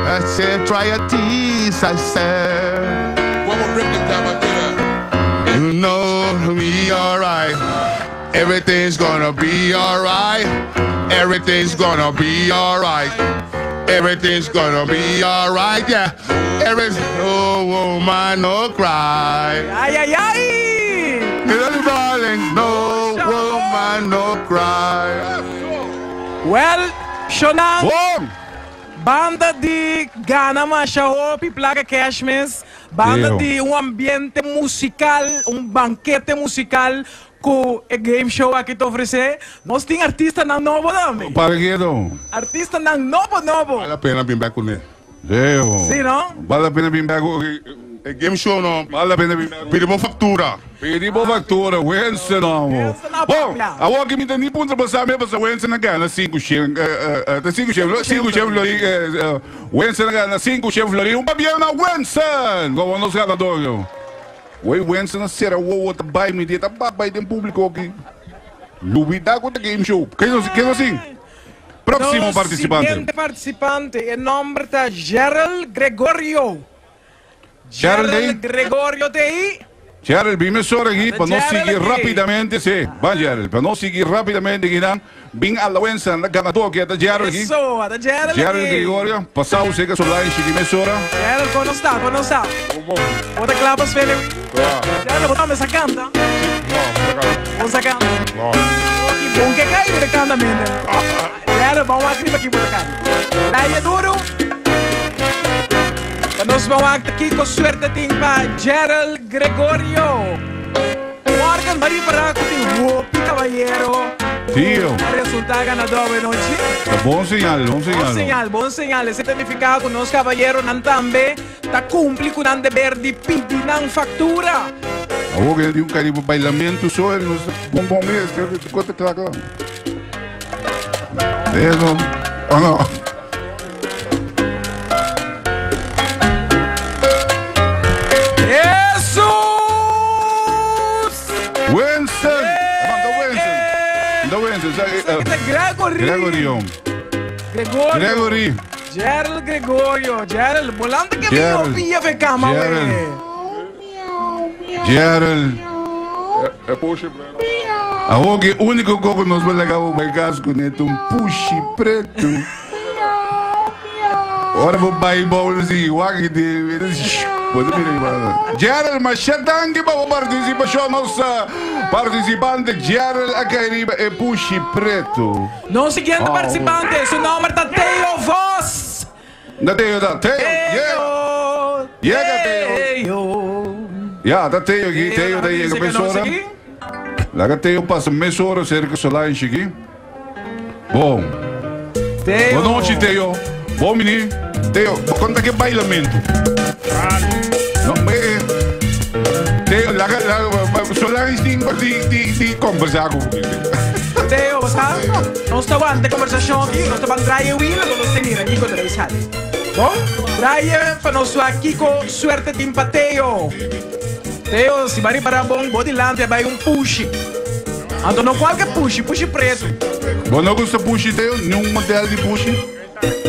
I said, try a tease, I said. One more break it down, You know we alright. Everything's gonna be alright. Everything's gonna be alright. Everything's gonna be alright, yeah. No woman, no cry. Ai, ai, ai! Little darling, no woman, no cry. Well, Shonan, Bom! banda de Ghana Mashahopi, Plaga Cashmans, banda de ambiente musical, banquete musical que o game show aqui te oferecer. Nós temos artista na novo também. Para que não? Artista na novo. Vale a pena vir back com ele. Deus. Sim, não? Vale a pena vir back. É game show não. Vale a pena vir back. Pedimos factura. Pedimos factura, Winston não. Winston na Bom, papia. a hora que me dá nem ponto para saber, mas Winston na gana 5 chefes. 5 chefes flori. Winston na gana 5 chefes flori. Papiel na Winston. Como nos ganadores. Oi, Winston na será o outro bai me dita babai dem público aqui. Lubida com o game show. Que assim? Próximo participante. Siguiente participante, o nome está Gerald Gregorio. Gerald Gregorio TI. Gerald, vim só aqui para nós Gerald seguir aqui. rapidamente, sim. Vai, Gerald, para nós seguir rapidamente aqui, não? Vim a Winston, na ganador que é da Gerald aqui. Isso, da Gerald Gerald aqui. Gregorio, passou o que lá em Chiquimessora. Gerald, como está? Bota clapas, Felipe. Gerald, botamos essa canta. Vamos a cantar. Que bom que cai, ele canta mesmo. Gerald, vamos aqui para cá. Daí é duro. Nós vamos aqui com suerte para Gerald Gregorio. Morgan, vai para o caballero. Tio. O resultado ganador de noite. Bom sinal, bom sinal. Bom sinal. Esse certificado, nós caballero, não também está cumprindo com o dever de pedir na factura. Agora tem carinho para bailamento só, ele nos bom mês, que conta claro. Ou não? Isso! Gregorio. Gregory. Gerald Gregorio. Gerald, volante que Gerald. vio pia fe cama, Gerald. we. Gerald. Puxa, bro. Ahora que único que nos va a legar o casco neto um puxi preto. Ora vou bai bowl assim, wag de. Pode vir. Gerald, mas chatangue para a participação nossa participante Gerald Akairiba é puxi preto. No siguiente participante, su nombre está Teo Voss. Da Teo, yeah. Yeah, Teo. Ja, dat Theo aqui, Theo daí é a pessoa. Lá Theo passa meia hora cerca solar aqui. Bom. Teo. Boa noite, Theo. Bom menino. Theo, conta que bailamento. Não, Theo, lá solar de conversar com Teo, basta? Não está bom de conversação aqui, não está bom trair o hilo, não está nem aqui com o sale. Bom? Trair para nós aqui com suerte de Teo. Teo, se vai para bom, vou dilante, vai push. Então não qualquer push preto. Bom, não gosta push, Theo? Nenhum modelo de push?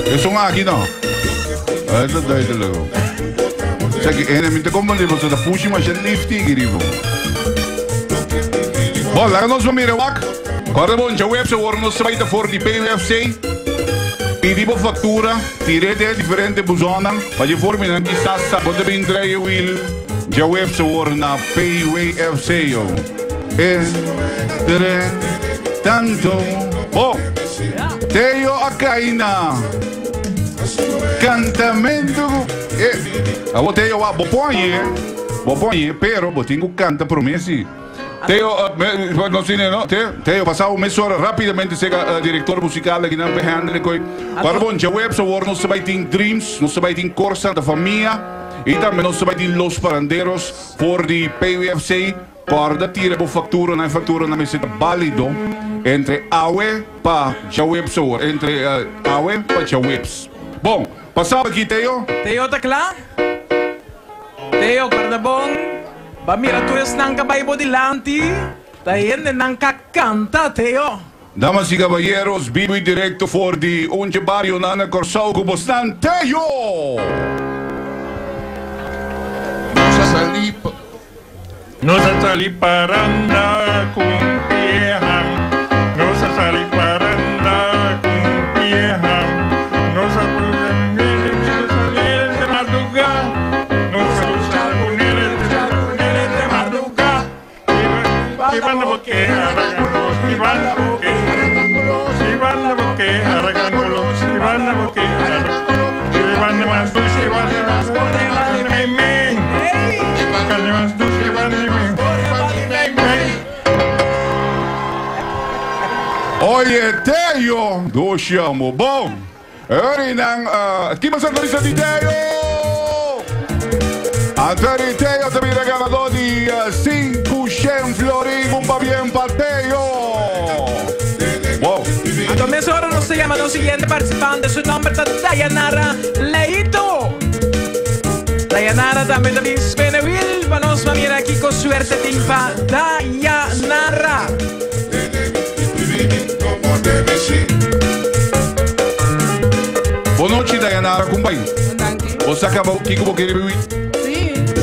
Eu sou aqui, não. É verdade, legal. Zeg je, en met de company was de push, mas ele lift igrivo. Bom, lá nós vamos ir wak. Agora bom, já web se worden nos vai for die PWFC. Pedimos factura, tirei de diferente buzona, para de forma não que sassa, pode bem trair o will. Já web se worden na PWFC yo. Tanto. Bom, Teo Akaina. Cantamento. Eu Teo a boponhe, pero botinho canta promessi. Teo, não sei não, Teo passar o mês hora rapidamente chega diretor musical aqui na behandle coi. Para bom, já web se worden nos vai ter dreams, nos vai ter corsa da família e também nos vai ter los paranderos por de PWFC. Para tirar a factura na mesa válido entre AWE para Jaweb Sour, entre AWE para Jawebs. Bom, passava aqui, Teo. Teo, tá claro? Teo, guarda bom. Ba mira tu es nang kabay mo dilanti. Tayen nang kakanta, Teo. Damas e caballeros, vivo e directo for di onde barrio Nana Corsao Cubostan, Teo! No se salí para andar con vieja, no se salí para andar con vieja, no se salir de madrugada, no se usar con él de madrugada, y van a boquear, y van a boquear, y van a boquear, y van a boquear, y van a más dulce, y van a más Oye, Teo, do chamo. Bom, Rinang, aqui mas a lista de Teo. Antônio Teo também é ganador de 500 florim, para bien para Teo. Bom. A comienzo ahora nos se llama el siguiente participante, su nombre es Dayanara Leito. Dayanara también viene Will, vamos a mirar aquí con suerte timpa Dayanara. Boa noite, Dayanara, como vai? Você acabou o que eu queria beber?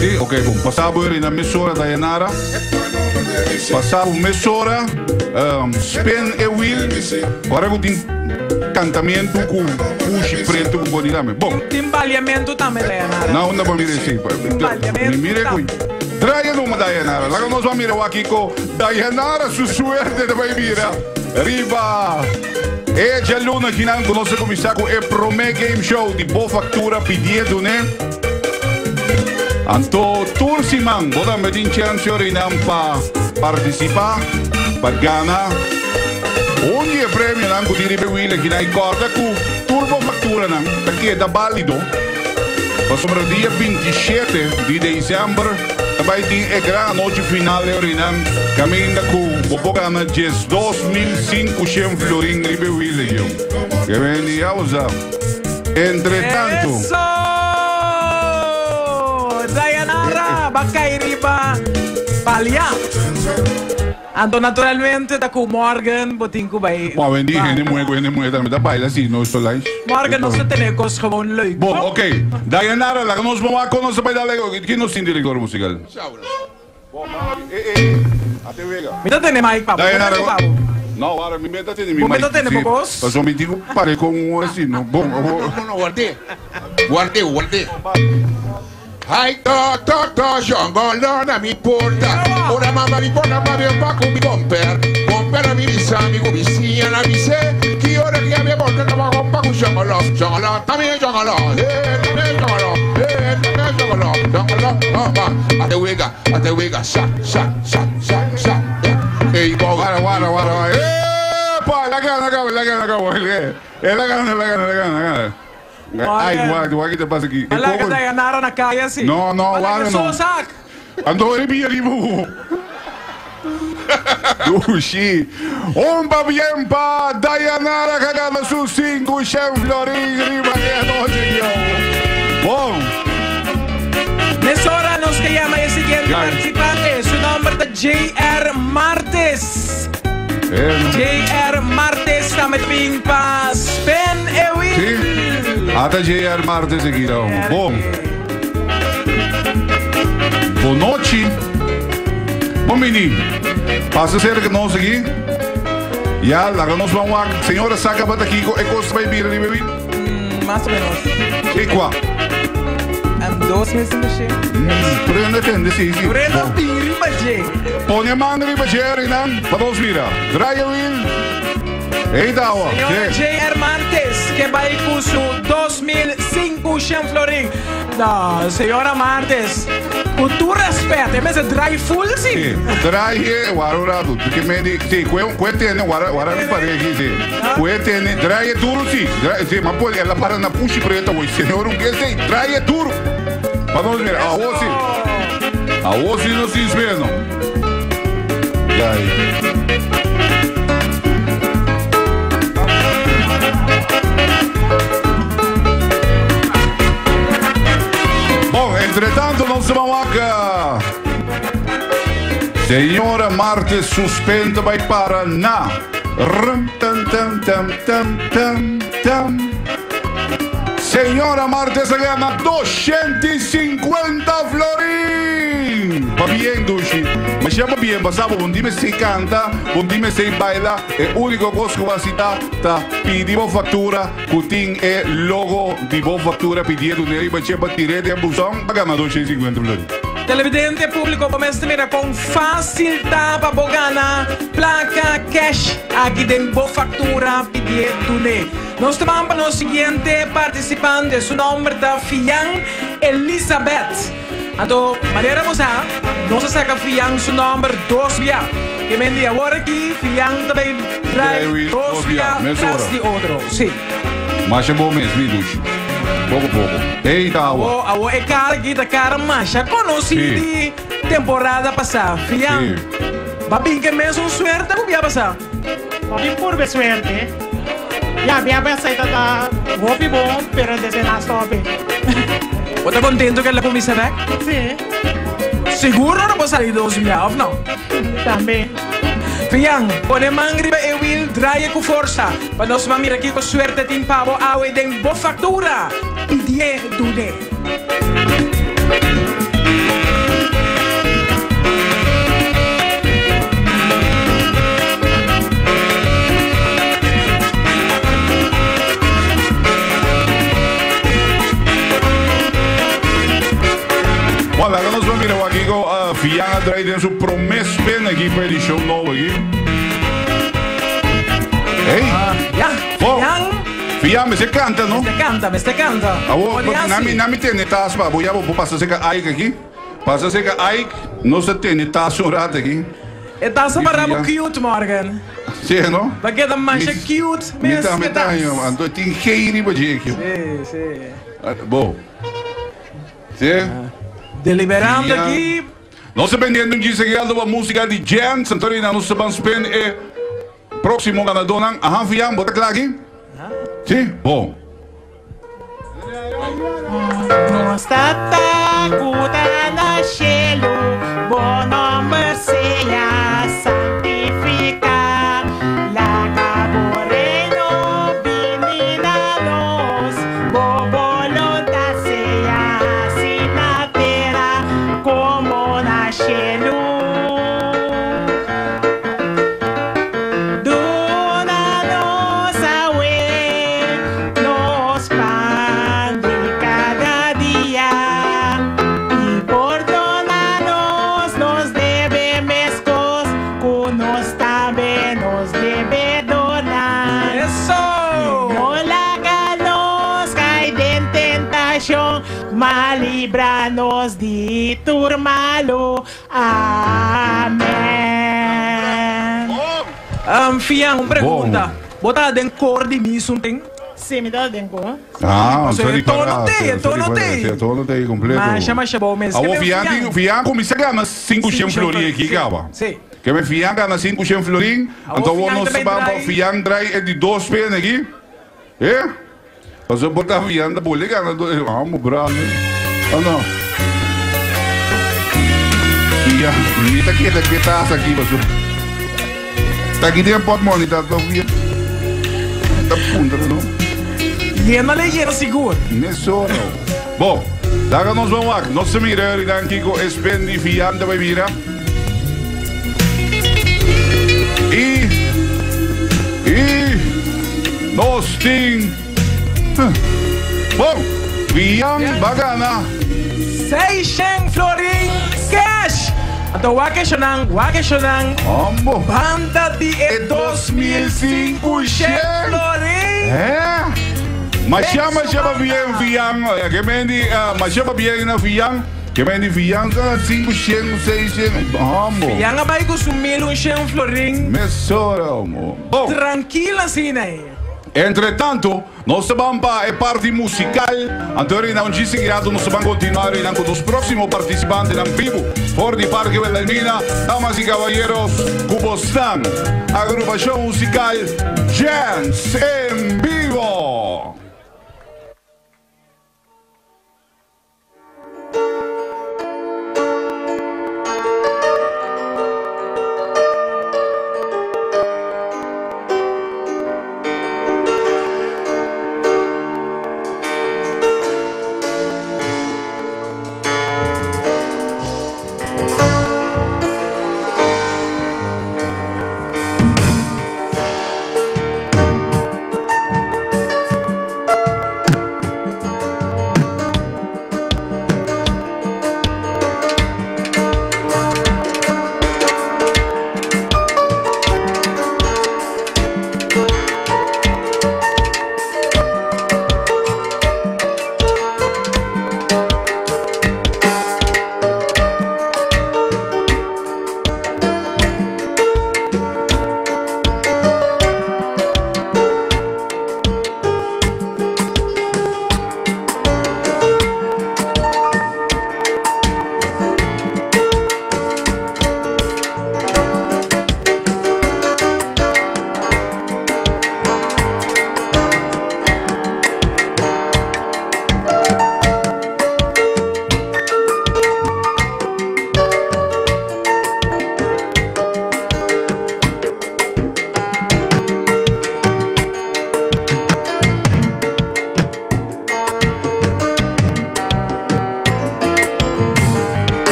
Sim, ok, bom. Passava eu na emissora Dayanara. Passava uma emissora, Spen e Will. Agora eu tenho cantamento com push preto com bonitame. Bom. Timbalhamento também, Dayanara. Não, não vou mirar assim. Timbalhamento. Mire com. Traia numa Dayanara. Lá nós vamos mirar aqui com Dayanara, sua suerte de vai mirar. Riba! E già l'una che non conosce come sa è Prome Game Show di boa factura pedido, né? Anto Tursiman, boda medin chance orinam pa participa, pa gana. Ogni premio nango di ribewile che nai corda cu turbo factura nan, perché è da valido. Pa sopra dia 27 di dicembre. Vai di é grande noite final orinam caminha com bobogana jes 2.500 florin ribewile yo. Que vem a usar. Entretanto. Eso! Dayanara, bakay riba palya. Ando naturalmente da com Morgan, botin ko bij. Maar we die geen moeite dan met dat baila assim, no esto lijst. Morgan, nog ze tenekos gewoon leuk. Bom, oké. Dayanara, la nos vamos a conocer para darle. ¿Quién nos tiene director musical? Até vega. Mita tene mic, papo. Dayanara, Papo. não, agora me meta tem mi Momento tem, babos. Mas eu me digo, pare com um assim, não. Bom, No, guardé. Ai, to, jongolo na mi porta. Ora mamma mi porta, ma mi pa con mi comper. Comper a mi bisami, con vizinha na mi se. Chi ora che mi porta, ma con pa con jongolo. También jongolo. También jongolo. Ate wega, shak. Ei, boga. guarda. Epa, la gana. Ai, guarda, que te passa aqui? Ala ka Dayanara na kaya si. No, Wala guarda, ka no. sosak. Ando ele bia ribu. Dushi. Bien pa Dayanara cagada sus 5 Chef Florin riba de noche. Bom. Nessa hora nos que llama el siguiente participante. Su nombre es J.R. Martes. J.R. Martes está met ping pa Spen Ewin. Sí. Até J.R. Martes aqui, então. Bom. Boa noite. Bom, menino. Passa cerca de nós aqui. Já, lá nós vamos lá. Senhora, saca para aqui. É coisa vai vir ali, bebê? Mais ou menos. E qual? 2 meses mexer. Prenda tende, sim. Prenda piri, Jay. Põe a mão ali, Jerry, não? Para nós virar. Draia, Will. Eita, ó. Senhor J.R. Martes, que vai com su 2005 Chef Florin. Da senhora Martes, com tu respeito, mas é dry full, sim? Draia, guarda, porque me diz, sim, qual tem, guarda, me parei aqui, sim. Qual tem, draia duro, sim. Sim, mas pô, ela para na puxa preta, o senhor, o que é, sim? Draia duro. Para nós ver, a osso não se esmeno. E aí? Bom, entretanto, não se mamaca. Senhora Martes suspende vai para na. Senhora Martes ganha 250 florin. Va bien, Dushi. Ma siamo bien, passavo un dime se canta, un dime se baila. E unico cosa che va a città, pidi fattura, cutin e logo di fattura, pidi tu neri, ma c'è battire di abusão, pagama 250 florin. Televidente público começa a mirar com facilidade para bogana, placa, cash, aqui tem boa factura, pedir tudo. Nós estamos para o seguinte participante, seu nome é Fian Elizabeth. Então, maneira moça, nós saca Fian seu nome 2 via. Que me dia agora aqui, Fian também traz 2 via atrás de outro. Sim. Mas é bom mesmo, Dushi. Pouco. Eita, a é cara aqui da cara macha. Conheci de temporada passada. Fian, vai bem que mesmo suerte que vai passar. Bem por suerte. Já minha saída da Hopi bom, pero desde na stop. Você tá contente que ela começa a ver? Sim. Seguro não vai sair 2 mil, ou não? Também. Fian, pone mangriba e will draia com força. Para nós vamos aqui com suerte tem pavo, awe tem boa factura. E die dude. Olha, nós vamos virar aqui com a Fian draai tem sua promessa pen aqui para a show nova aqui. Ei! Ja, Fian. Fian, mas você canta, não? Você canta. Não me tem taça, vou passar seca Ike aqui. Passa seca Ike, não se tem taça um rato aqui. É taça para o cute, Morgan. Sim, não? Porque da mancha cute, mesmo. Então tem geiri para aqui. Sim. Bom. Sim? Deliberando aqui. Nós dependendo de seguir a música de Jan Santorina, nós vamos pen e próximo ganador não, a Fian, bota claro aqui? Sim, bom. Stata kuta na shelo, bom nome seja Santi líbranos de turmalo. Amén. Fiang, uma pergunta. Botar den cor de mim, tem? Sim, me dá dengo. Ah, Então não tem. Então não tem completo. Mas chama bom mesmo. Ah, o fiang começa a ganhar 500 florin aqui, cava. Sim. Que me fiang ganha 500 florin, então o nosso bamba fiang drai é de 2 penas aqui. É? Mas eu botar fiang da bolha ganha, ah, mo bravo. Ah, não. Fiang, tá aqui, tá aqui, mas tá aqui tem porta-money, tá aqui. Tá punta, não? Llena seguro. Nessuno. Bom, daga nós vamos lá. Nossa mira, dan Kiko espendi fiando vai mira. E nós tem. Bom, fiang bagana. 600 florin cash. Então, wakeshonan. Ambo. Banda de 2.500 florin. É? Mas chama bien fiang. Que mendi, mas chama bien na fiang. Que mendi fiang 500, 600. Ambo. Fiang vai consumir 100 florin. Mesora, amor. Bom. Tranquila, Sinei. Entretanto, nossa bamba é parte musical. Então, não disse que nós vamos continuar com os próximos participantes em vivo. For de Parque Belmina, damas e caballeros, Cubostan, agrupação musical Jams em vivo.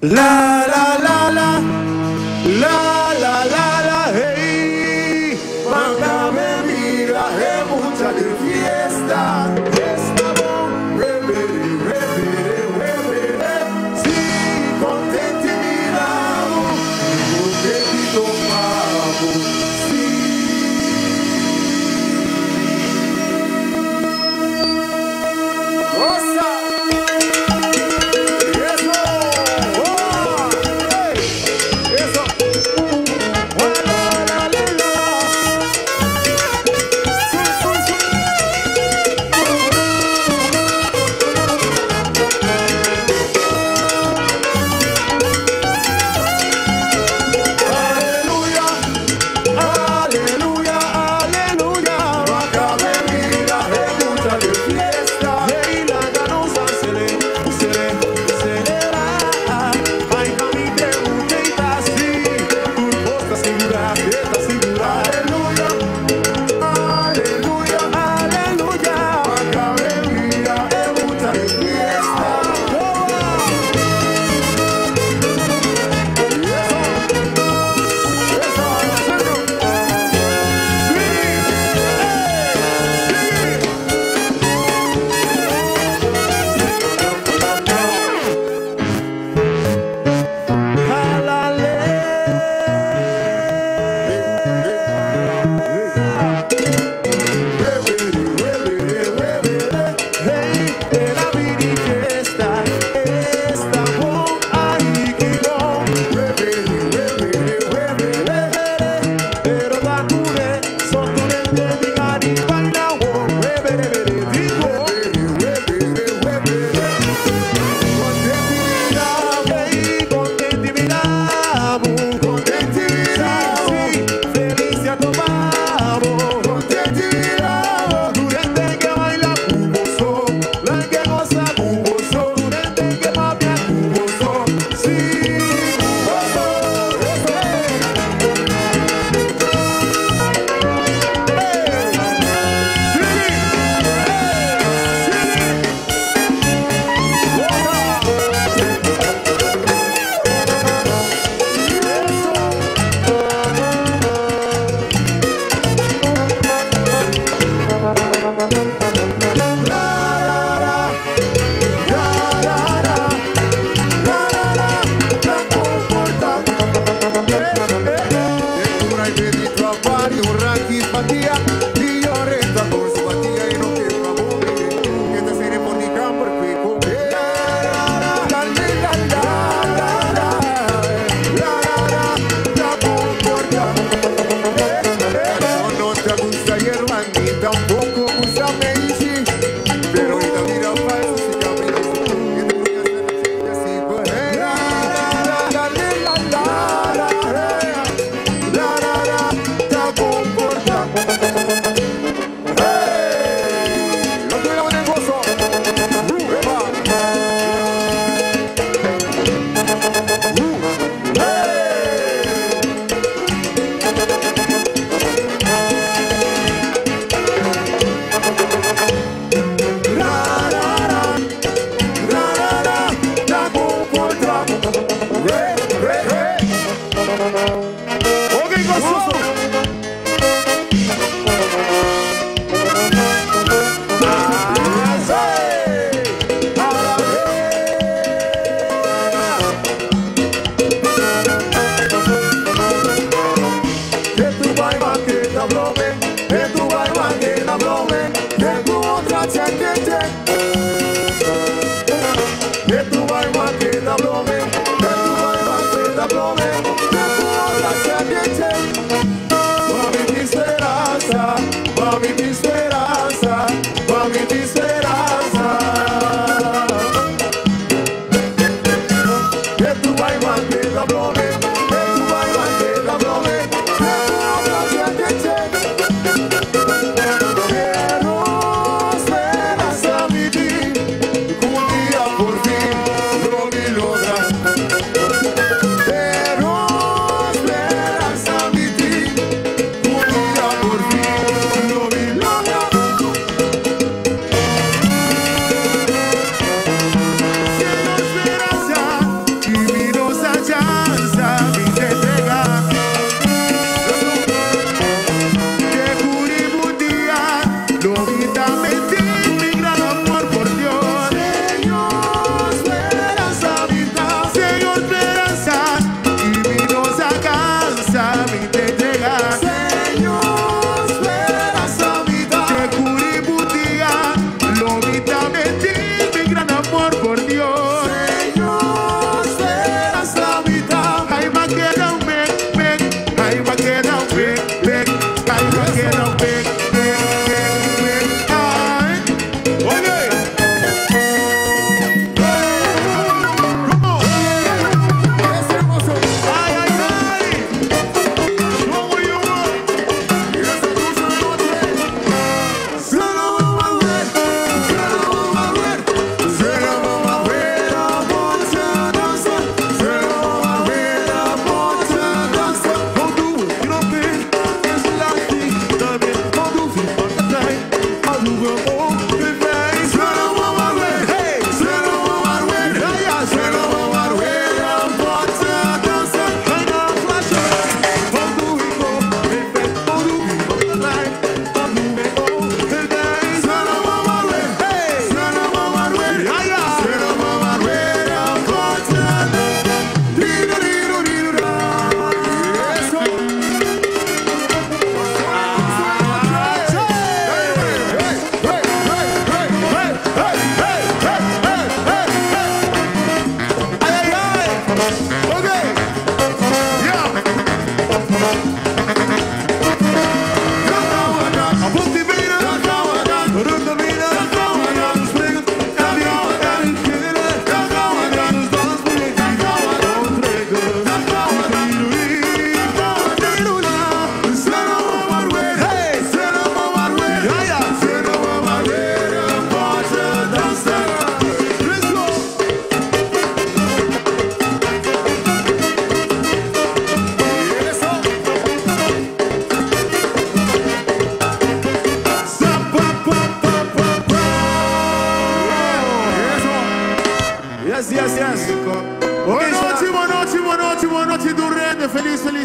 La la la la, la la la la, hey. Manda me mira, es mucha de fiesta. Estamos re, sí, contenti miramos, contenti tomamos, sí. Rosa.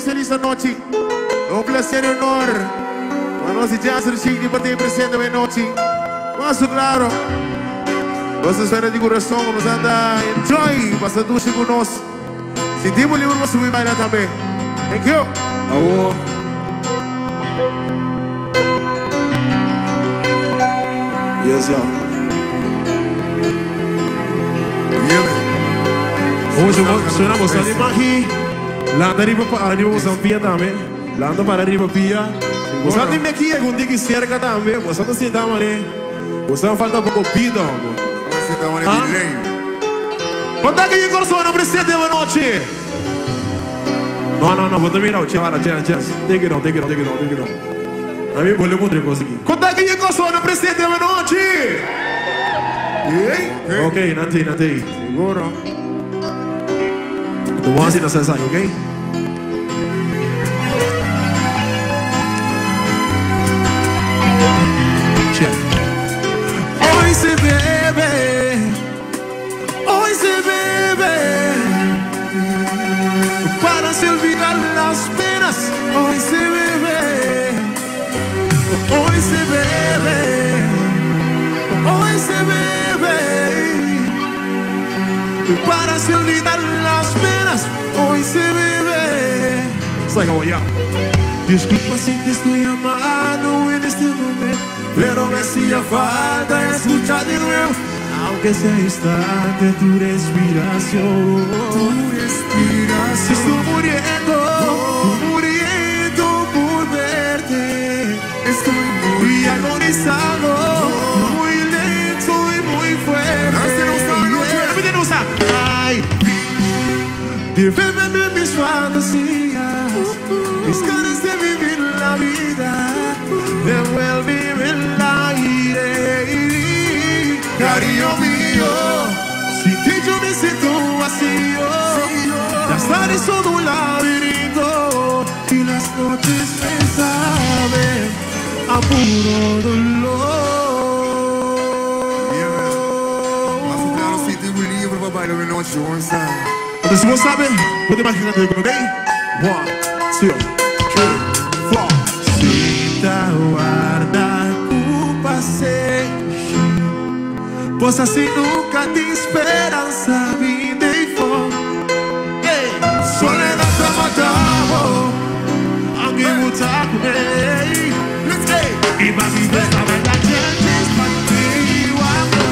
Feliz noche. Un placer y honor. Vamos a já surgir para ter presente hoje noite. Mas claro, você espera de coração, vamos andar enjoy, passa ducha conosco. Sentimos livre, vamos subir bailar também. Thank you. Aô. Yes, y'all. Hoje vamos animar aqui. Lá arriba para arriba Zambia também. Lá para arriba Pia. Você tem aqui com diga cerca também. Você não se dá mané. Você não falta pouco pida. Você tá mané de lei. Quando é que o coração não precisa de uma noite? Não, vou terminar. Chance. Take it on. A mim vou levar coisa aqui. Quando é que o coração não precisa de uma noite? Ok, não tem. Seguro. Então vamos assim nessa saia, ok? Hoy se bebe para se olvidar las penas. Hoy se bebe para se olvidar las penas. Hoy se bebe. It's like, oh yeah. Disculpa si te estoy amando en este momento, pero me hacía falta escuchar de nuevo, aunque sea instante tu respiración. Estoy muriendo por verte. Estoy muy agonizado, muy lento y muy fuerte. Ay, devuélveme mis fantasías, mis ganas de vivir la vida. Devuélveme el aire, cariño mío. Sin ti yo me siento vacío. Las tardes son un laberinto y las noches me saben a puro dolor. Mas o cara se tem um livro pra bailar uma noite, vamos sabe? Então, se você sabe, pode imaginar comigo, ok? 1, 2, 3, 4. Cita guarda culpa sem, pois assim nunca tem esperança, vida e fome. Soledad te matava, alguém lutar com ele. E vai viver esta verdade antes pra ti, o amor.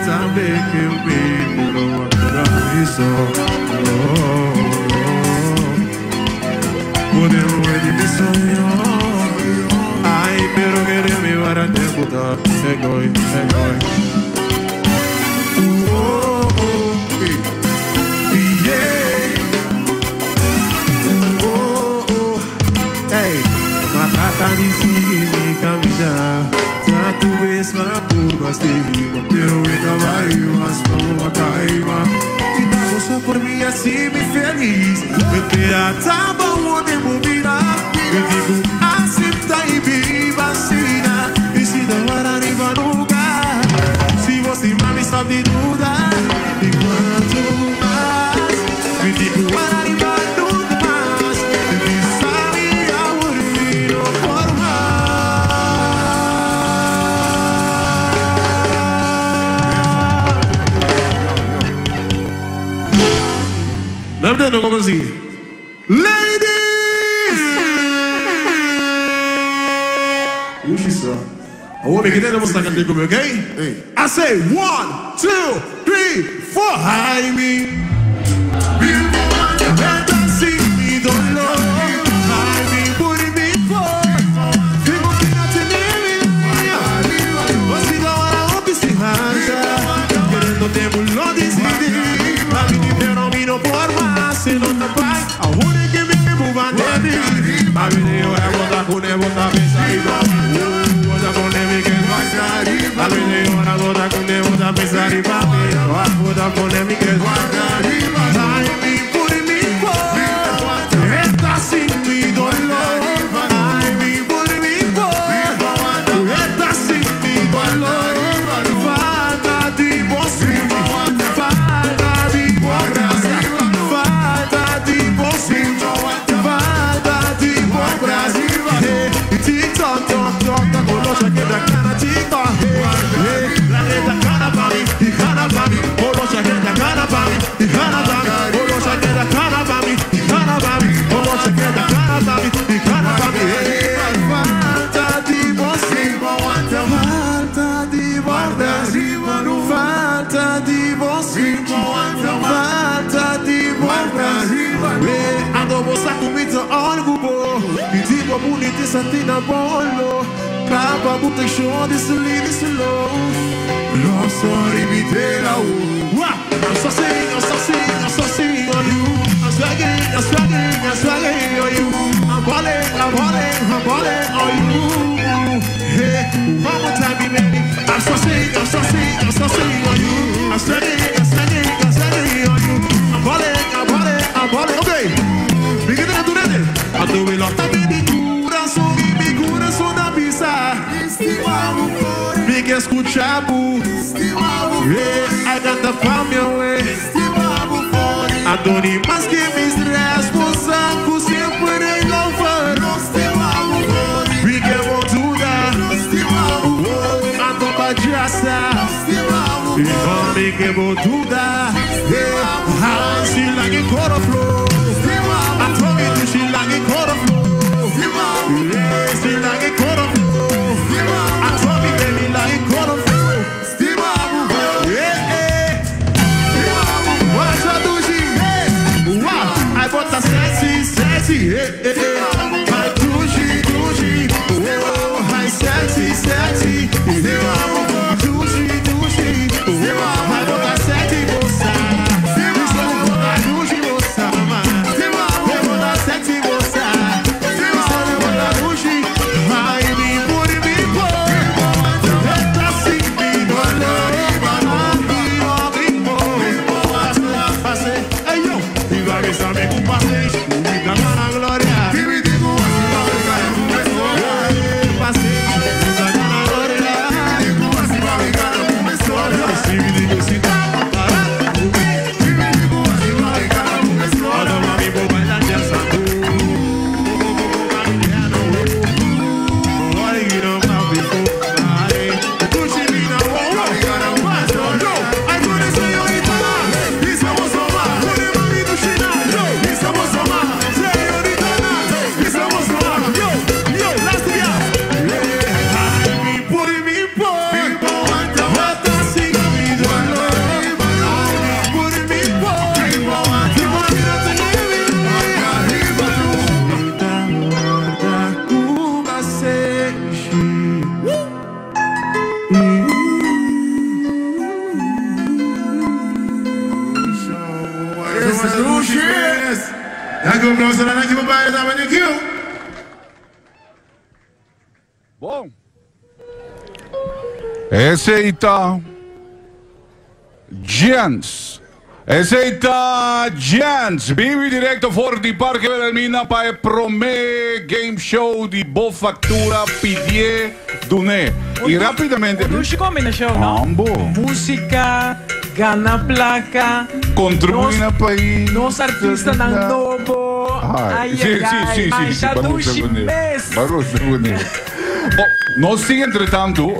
Saber que eu vivo no paraíso. Podemos ver de mi sueño. Ay, pero querer me va a debutar. Egoy. Hey, matata me sigue mi caminar. Tu vez la curva estigma, pero ella va y vas como a caima. Y da cosa por mí así me feliz. Me trataba de movida. Me digo, acepta y viva asina. E se não era arriba nunca. Se você mami sabe dudar. E quanto mais me digo, era arriba nunca mais. Me sabe a morir por mais. Não me como assim? Ladies! Puxa só. O homem que tenta mostrar cantar comigo, ok? I say 1, 2, 3, 4. Ai, me. Venta assim, me dolor. Ai, me, por mim, por. Tengo que não te minha. Você não era um piscinaja. Querendo tempo lo decidir. A mim, pero me não por mais. Se não tá pai, a única que me move a dentro. A mim, eu era botar com nem botar pensar igual. Botar com nem me quer guardar. A mim, eu era botar com nem botar pensar igual. Botar com nem me quer guardar. Ai, me por mim, por. Está assim, me dolor. Ai, me por mim, por. Está assim, me dolor. Falta de você. Falta de você. Falta de você. Falta de você. TikTok, tá colocha que da cara TikTok. La neta cara pra mim, e cara pra mim. Colocha que da cara pra mim, e cara pra mim. Colocha que da cara pra mim, e cara pra mim. Colocha que da cara pra mim, e cara pra mim. Falta de você. Falta de você. Falta de você. Falta de você. Ando você comigo algo bom. E tipo bonito e santina bolo. Capa buta show de solid slow. Lo sorry mi te la u. I'm so sing on you. I'm swagging on you. I'm balling on you. Hey, one more time, be ready. I'm so sing on you. I'm swagging on you. I'm balling. Okay. Begin to do that. I do it all. Mi corazón da vida. que escuchar bu. I got the family away. Adoni mas que me estresse, posaco sempre não for. We can go to that. Ando pra diasta. We can go to that. She like it quarter flow. I told you she like it quarter flow. She like it quarter flow. I told you baby like it quarter flow. I bought a sexy, I douche, oh, I sexy, douche, I bought a sexy moça, I douche moça, I bought a sexy moça, I bought a douche, I me put me for, let us sing me no love, hey yo, you got me something. Bom, esse aí tá Jens. Esse aí tá Jens. Vive direto for di Parque Wilhelmina para o Promé Game Show de boa factura Pidie Duné. E rapidamente. Luci combinação, não? Música, gana placa. Contribui na país. Nos artistas não novo. Ai, sim. Vamos nós sim, entretanto,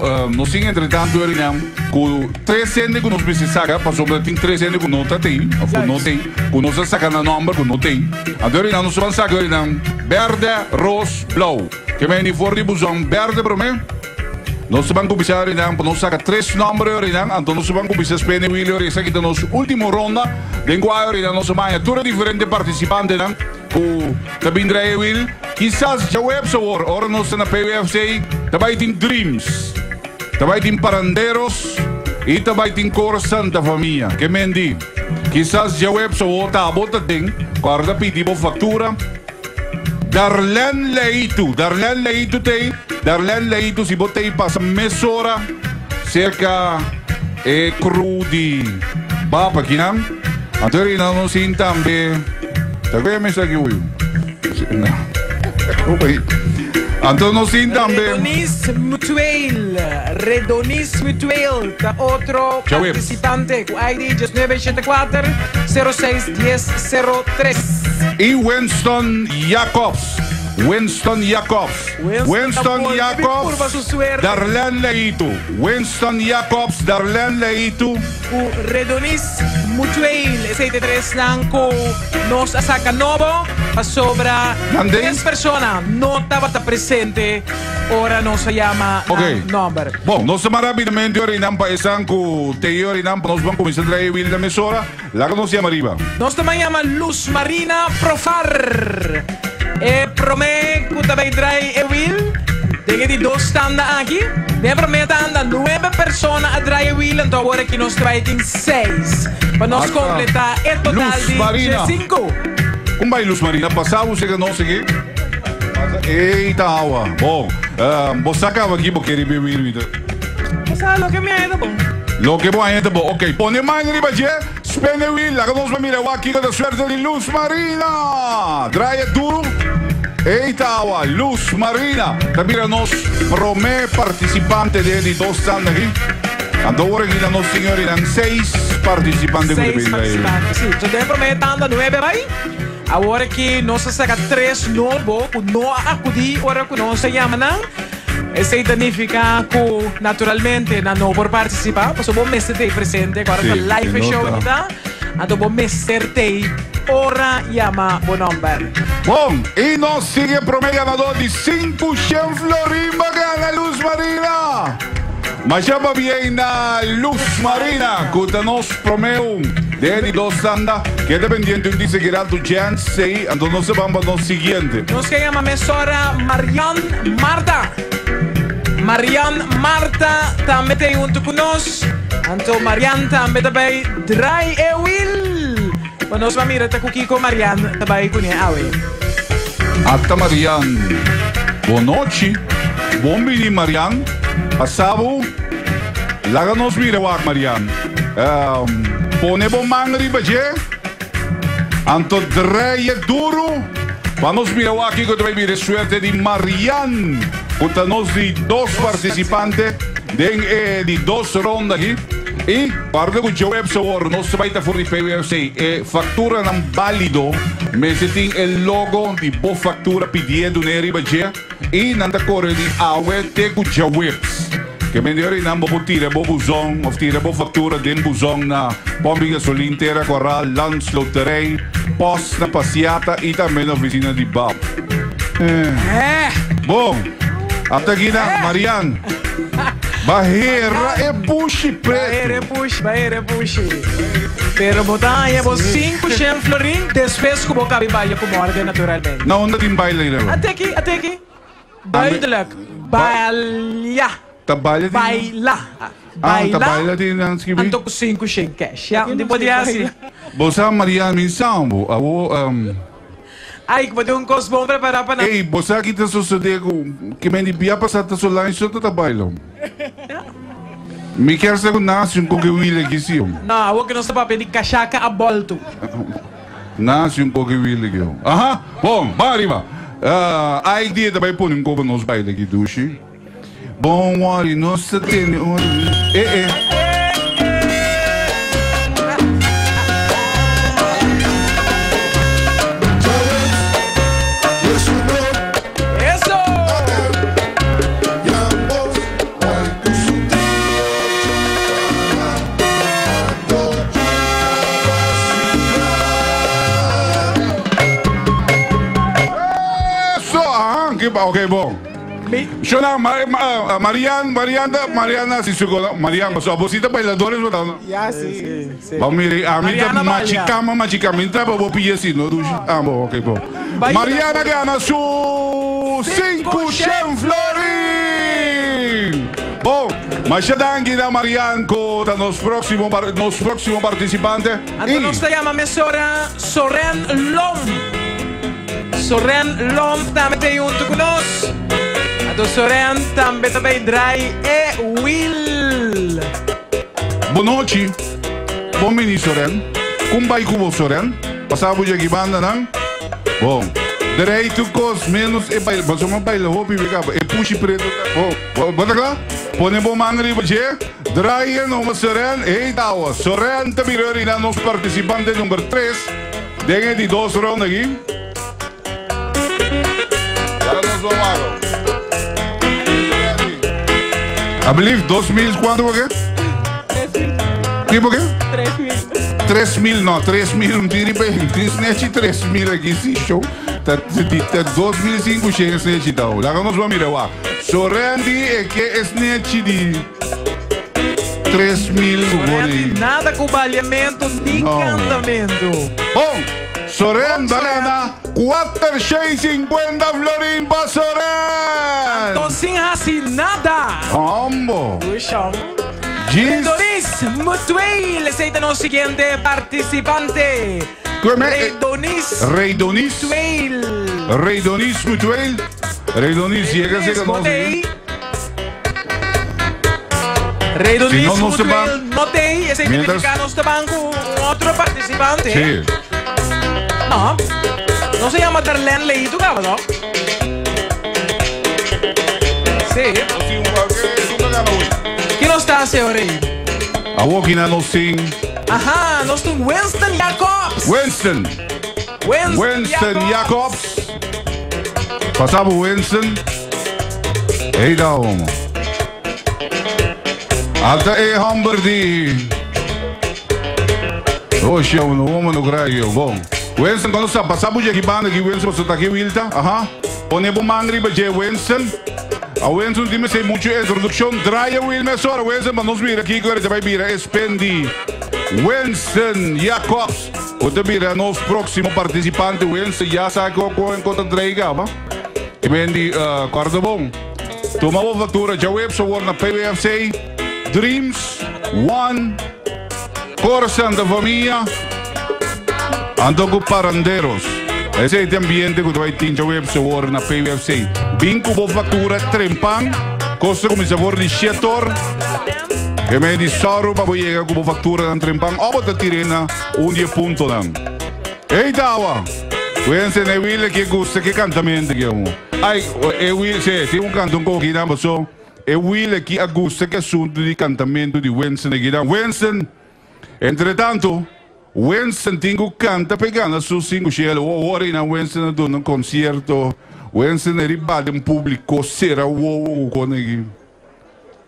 Erinam, com 3 centes que nós precisamos, para sobre tem 3 centes que não tem, que nós sacamos o número que não tem. Então, Erinam, nós vamos sacar, Erinam, verde, rosa, blau. Que vem de fora de busão verde para mim. Nós vamos começar, Erinam, para nós sacar 3 números, Erinam, então nós vamos começar a spending wheel, essa aqui é a nossa última ronda. Dengue, Erinam, nós vamos a todos diferentes participantes, Erinam, com também Dry Wheel. Quizás já web sabor, ora nós na PUFC, também tem Dreams, também tem Paranderos e também tem Cor Santa Família. Que mendi? Quizás já web sabor, tá, bota tem, guarda pedi por factura. Darlene Leito tem, Darlene Leito se botei passa mesora cerca cru de bapa aqui não? Anterior não sim também, tá vendo me aqui hoje? Não. Então nós sim também. Redonis Mutuel, tá outro participante com ID 974 061003. E Winston Jacobs, Darlene Leito. Winston Jacobs, Darlene Leito. O Redonis Mutuel 73 Nanco nos saca novo sobra 10 personas no estaba presente. Ora nos llama number. Bom, nós rapidamente orinam para esse anco te orinam para nós vamos começar a trazer vida da mesora. Lá que nos chama arriba. Nos também chama Luz Marina Profar. Promé que também traz Will. Tem de 2 standas aqui. De promete anda 9 pessoas a trazer Will. Então agora que nós trazemos 6. Para nós completar o total de 5. Como vai, Luz Marina? Passava você que não sei o que? Eita, aua. Bom, você acaba aqui porque ele bebeu vida. Passa lo que me ha bom. Lo que bom ainda bom. Ok, põe mais ali para você. Spende Will, lá que nós vamos mirar aqui com a suerte de Luz Marina. Traia tu. Eita, Luz Marina. Também nós promê participante de dois anos aqui. Agora aqui nós senhores têm 6 participantes. 6 participantes, sim. Já tem prometendo 9, vai? Agora que nós saca 3 novos, que não acudi, agora que nós se chama, não? Isso significa que, naturalmente, não por participar, mas vou me ser presente, agora que live show está, então vou me ser ora chama o nome. Bom, e nós seguimos para o ganador de 5 florim bacana, Luz Marina. Mas já va bem na Luz Marina, que nós promeu de 2 anos, que é dependente de seguir tu chance, então nós vamos no seguinte. Nós que chama mesora Marian Marta. Marian Marta também tem junto conosco. Então Marian também Dry e Will. Quando nós vamos mirar com Kiko Marian também com ele. Até Marian. Boa noite. Bom dia Marian. Passavo. Laga nos mira wak Marian. Pone bom mangri baje. Anto Dry e duro. Vamos mira wak que vai vir suerte de Marian. Puta nós de 2 participantes de 2 rondas aqui. E para que o web sabor nós vai estar for de PWC factura não válido, mas tem o logo de boa factura pedido nele baje e não tá corre de awe te com o web. Que melhor não vou tirar bo buzão, ou tirar bo factura de buzão na Pombi Gasolina, Corral, Lance, Loterei, Post na passeata e também na oficina de Bob. Bom. Até aqui na Marian. Barreira é puxe preto. Barreira é puxe. Pero botar é 5 florim, depois que vou caber baile com morte naturalmente. Não, não tem baile não. Até aqui. Duidelijk. Baila. Trabalha de... Baila. Trabalha de... Ando com 5 cash. Já, não pode assim. Você Marian Minsambo. Ai, que pode coisa bom preparar para nós. Ei, você aqui está sucedendo que me devia passar a sua lá em seu trabalho. Me quer ser que nasce com que Willy aqui sim. Não, eu que não sei para pedir cachaca a bolto. Nasce com que Willy aqui. Aham, bom, arriba. Aí dia também põe um copo nos bailes aqui, duche. Bom, olha, nossa tem... Ok, bom. Shona, Mariana, si sugo, Mariana, so abosita bailadores, ¿verdad? Ya, sí. Vamos, mire, a mí machicama, entra para pillar así, ¿no? Ok, bom. Mariana gana su 5 florim. Bom, mas já dá aqui da Mariana com nos próximos participantes. Então nós se chama mesora Soren Lom. Soren Lom também tem junto conosco. A Soren também Dry e Will. Boa noite. Bom menino Soren. Como vai com você, Soren? Passava de aqui banda, não? Bom. Direito cos menos e baile. Mas uma baile roupa e pegava. E puxe preto. Bota lá. Põe bom mangri baje. Dry e nome Soren. Eita, Soren também era nosso participante número 3. Dengue de 2 rondas aqui. I believe 2.000 quanto por quê? 3.000. Por quê? 3.000, não, 3.000 não tira bem. 3.000 aqui, sim, show. 2.500 net então. Lá vamos mirar lá. Sorendi é que é net de 3.000. Nada com balhamento nem cantamento. Bom, Soren Balena, 450 florim para Soren. Tô sem nada. Ambo. Puxa. Redonis Mutuel, aceita no seguinte participante. Redonis Mutuel. Redonis llega a ser Redonis Mutuel, notei, esse identificados de banco, outro participante. Sí. No se llama Darlene Leito, cabrón. Sí. ¿Qué nos está haciendo ahí? Awokina no sing. Ajá, nos tu Winston Jacobs. Winston Jacobs. Pasamos Winston. Hey daarom. Alta hamber die. Oh, show no woman no graio. Bom. Winston quando sa passamos de aqui banda aqui Winston você tá aqui Wilta. Aha. Pone bom mangri ba je Winston. A Winston dime sei muito introdução. Draia Will me sora Winston, mas nós vira aqui agora já vai vira Spendi. Winston Jacobs. O te vira nosso próximo participante Winston já sabe qual encontra Draia, ba? E bendi quarto bom. Toma a fatura já web so na PWFC. Dreams One Corsa da família ando com paranderos esse é o ambiente que vai ter web so na PWFC vinco boa fatura trempan costa como sabor de chetor que me di soro para chegar com boa fatura na trempan ou da tirena dia ponto não ei dawa Wense ne wile que gusta que cantamento que amo ai e wile se tem canto pouquinho mas só e Will aqui a gusta que assunto de cantamento de Winston aqui. Winston, entretanto, Winston tinha canta pegando su cinco cielo. Ora na Winston dando concerto. Winston é ribado em público será o com aqui.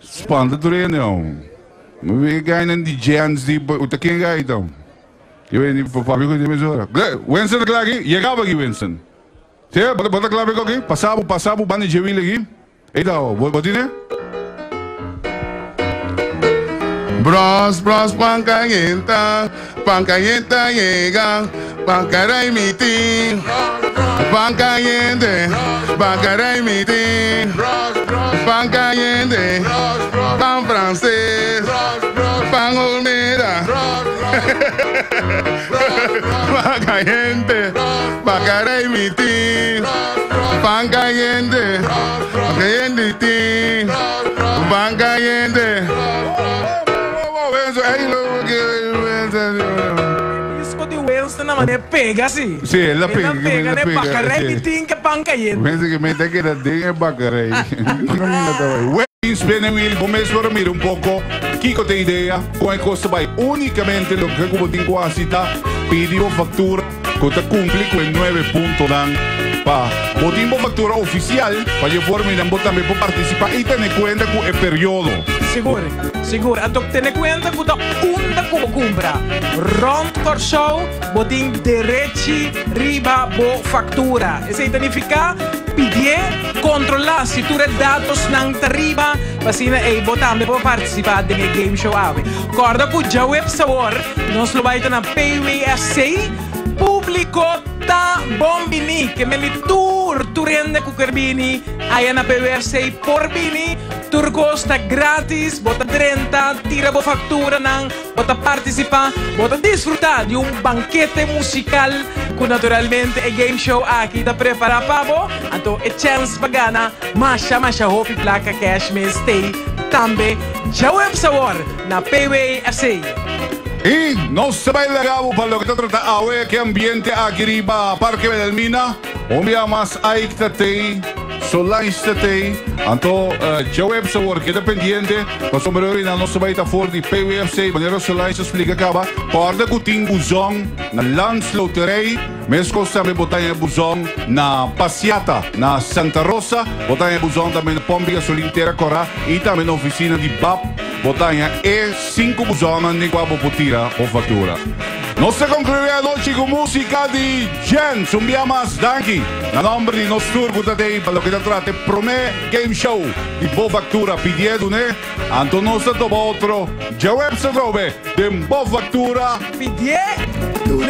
Spanda treino. Me ganha de jams de o que ganha então. Eu venho para Fábio de mesura. Winston aqui, chegava aqui Winston. Você bota claro aqui? Passava o bando de Will aqui. Então, botine? Bros, pancayenta llega, pancaray miti, pancayente, pancaray miti, pancayente, pan francés, pan olmeda, pancayente, pancaray miti, pancayente, pancayente, pancayente. Disco di Winston ma ne pega sì. Sì, la pega. Ne paccarei mi tinca pancaiente. Penso che mi te che da ding e paccarei. Will, começo a dormir un poco. Kiko te idea, come cosa vai unicamente lo che come tin quasi ta pidió factura, que te cumple con el 9 puntos dan pa botimbo factura oficial para yo forma y dan también por participar y tener cuenta con el periodo. Seguro. A tener cuenta que unda como compra. Rond cor show, botin derechi riba bo factura. Esse significa pedir, controlar se tu dados não tá riba, assim aí botam para participar do game show ave. Corda que já web sabor, nós lo vai ter na PWFC, público tá bombini, que me turende com Kerbini, aí na PWFC por bini. Turcos está grátis, bota 30, tira boa factura, não, bota participar, bota desfrutar de banquete musical que naturalmente é game show aqui está preparado para você. Então é chance para ganhar, mas hope placa cash me stay também já web sabor na PWFC. Y no se va a legal para lo que te trata ahora que ambiente aquí arriba Parque Bedelmina, un día más hay que te Solaistate, anto já web sabor que dependiente, mas o melhor não se vai estar fora de PWFC, maneira Solais explica acaba, corda que tem buzão na Landsloterei, mesmo também botar em buzão na Passeata, na Santa Rosa, botar em buzão também na Pombiga Solintera Corá e também na oficina de BAP, botar em E5 buzão na Niguabo Potira ou fatura. Nós concluímos a noite com música de Jens, un día más, danke. Na nombre de nosso turco today, para lo que te trate, promé game show de boa factura, pidieron, Anto nos to otro, já web se trove, de boa factura, pidieron,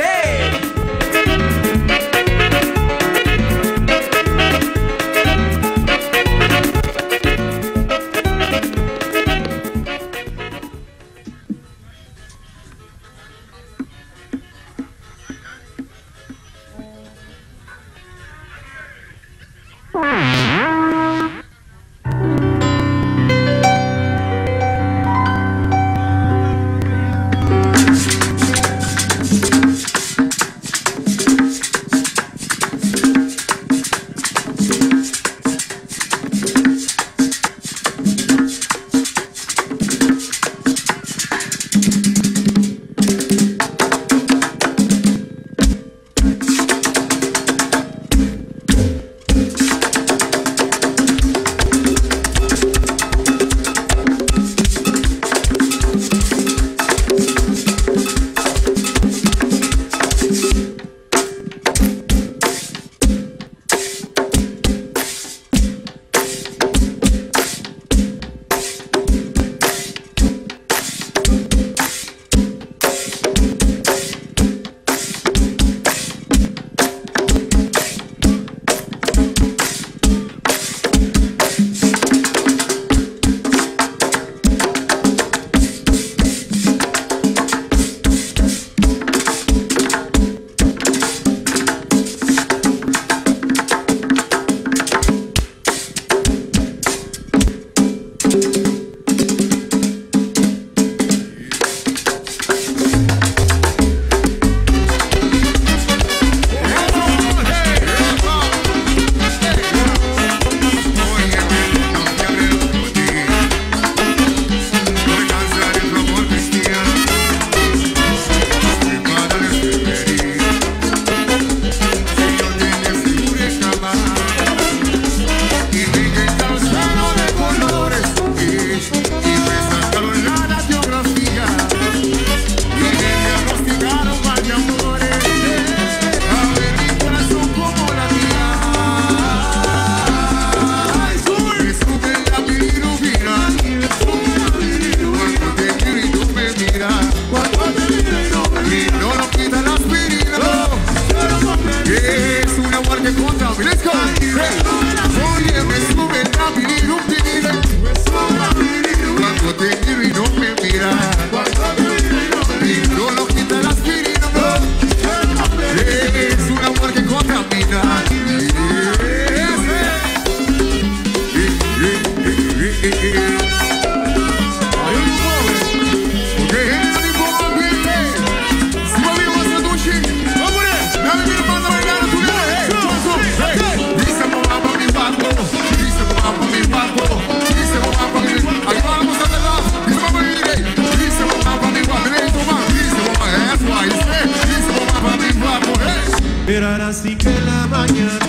Mirar así que en la mañana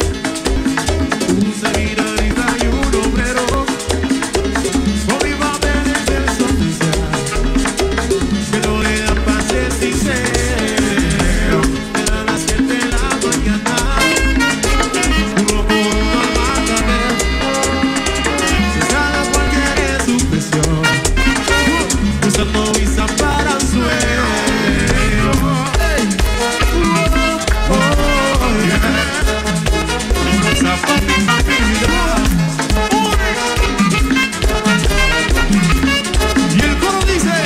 un seminarista y un obrero hoy va a merecer sonrisa que no le da pase sincero. Eran las 7 de la mañana, uno por uno al matader se gana cualquier expresión usando visa para el suelo. Y el coro dice: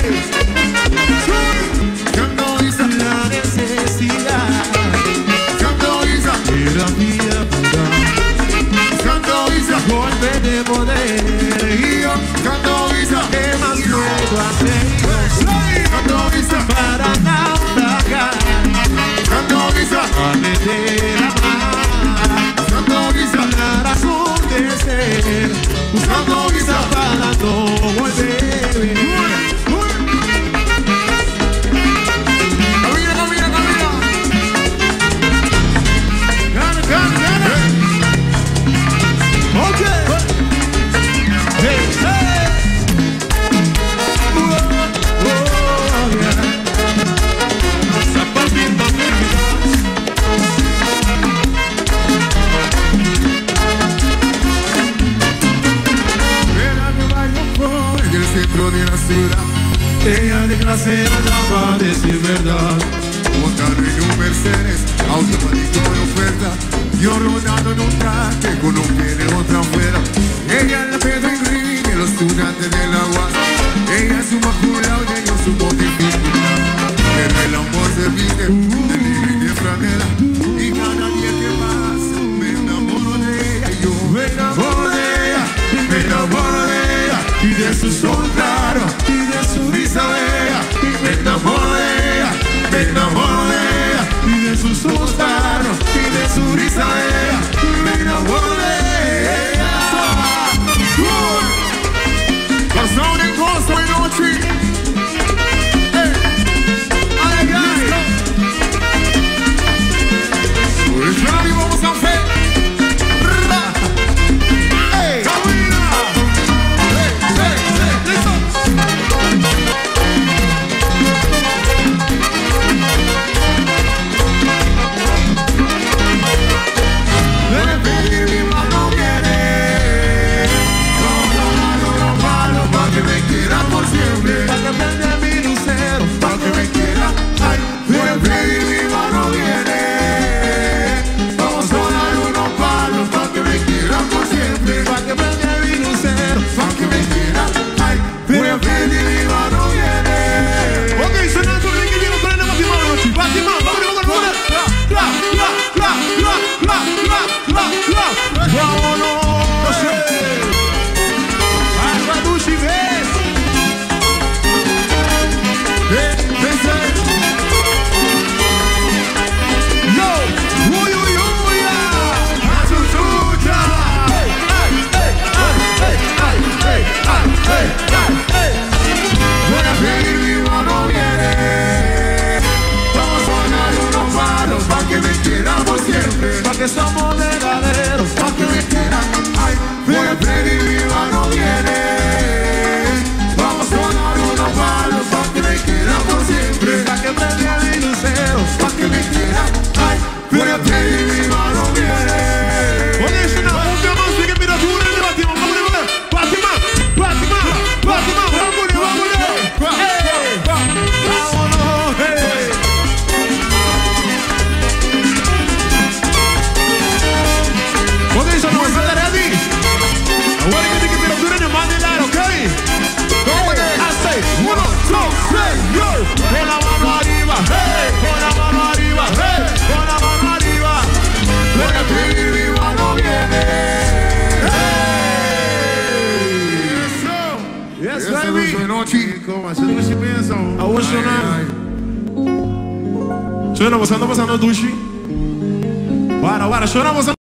cuando hice la necesidad, cuando hice era vida pura, cuando hice golpe de poder, y yo cuando hice que más luego hacer, cuando hice para naufragar, cuando hice para meter a buscando visa la razón de ser, buscando visa para no volver. Camina, camina, camina. Gana, gana, gana. Ok. Hey, hey. Yeah. Zapatito, en el centro de la ciudad, ella de clase alta para decir verdad. Montando en un Mercedes, automático de oferta, yo rodando en un traje con un pie de otra afuera. Ella es la Pedro y Green, los estudiantes de la UAS. Ella es su maculado y ellos su dificultad. Pero el amor se vive de libre y de franela, y cada día que pasa me enamoro de ella. Y yo me enamoro de ella, me enamoro de ella, y de su sol claro, y de su risa bella, y me enamoro de ella, me enamoro de ella, y de su sol claro, y de su risa bella, me enamoro de ella. Pasó de gozo y noche. Espera, vamos a hacer. Hey, camina. Hey, hey, hey, listo. que somos verdaderos, Pa' que me quieran, ay, pero Freddy Viva no viene. Vamos a tomar unos palos pa' que me quieran por siempre. pa' que prendieran y luceros, Pa' que me quieran, ay, pero Freddy Viva no viene. Oye, es una última más de temperatura de Fátima, vamos a ver, Fátima, Fátima, Fátima, vámonos, vámonos, hey. Oye, eso no es nada ready. Ahora que te temperatura de Mandela, ¿ok? Así, 1, 2, 3, yo. Con la mano arriba, hey, con la mano arriba, hey, con la mano arriba. Porque Freddy Viva no viene. Yes, Essa baby. noite, noite, como assim você pensa? A hoje não. Suena, você anda passando duche. Para, suena, você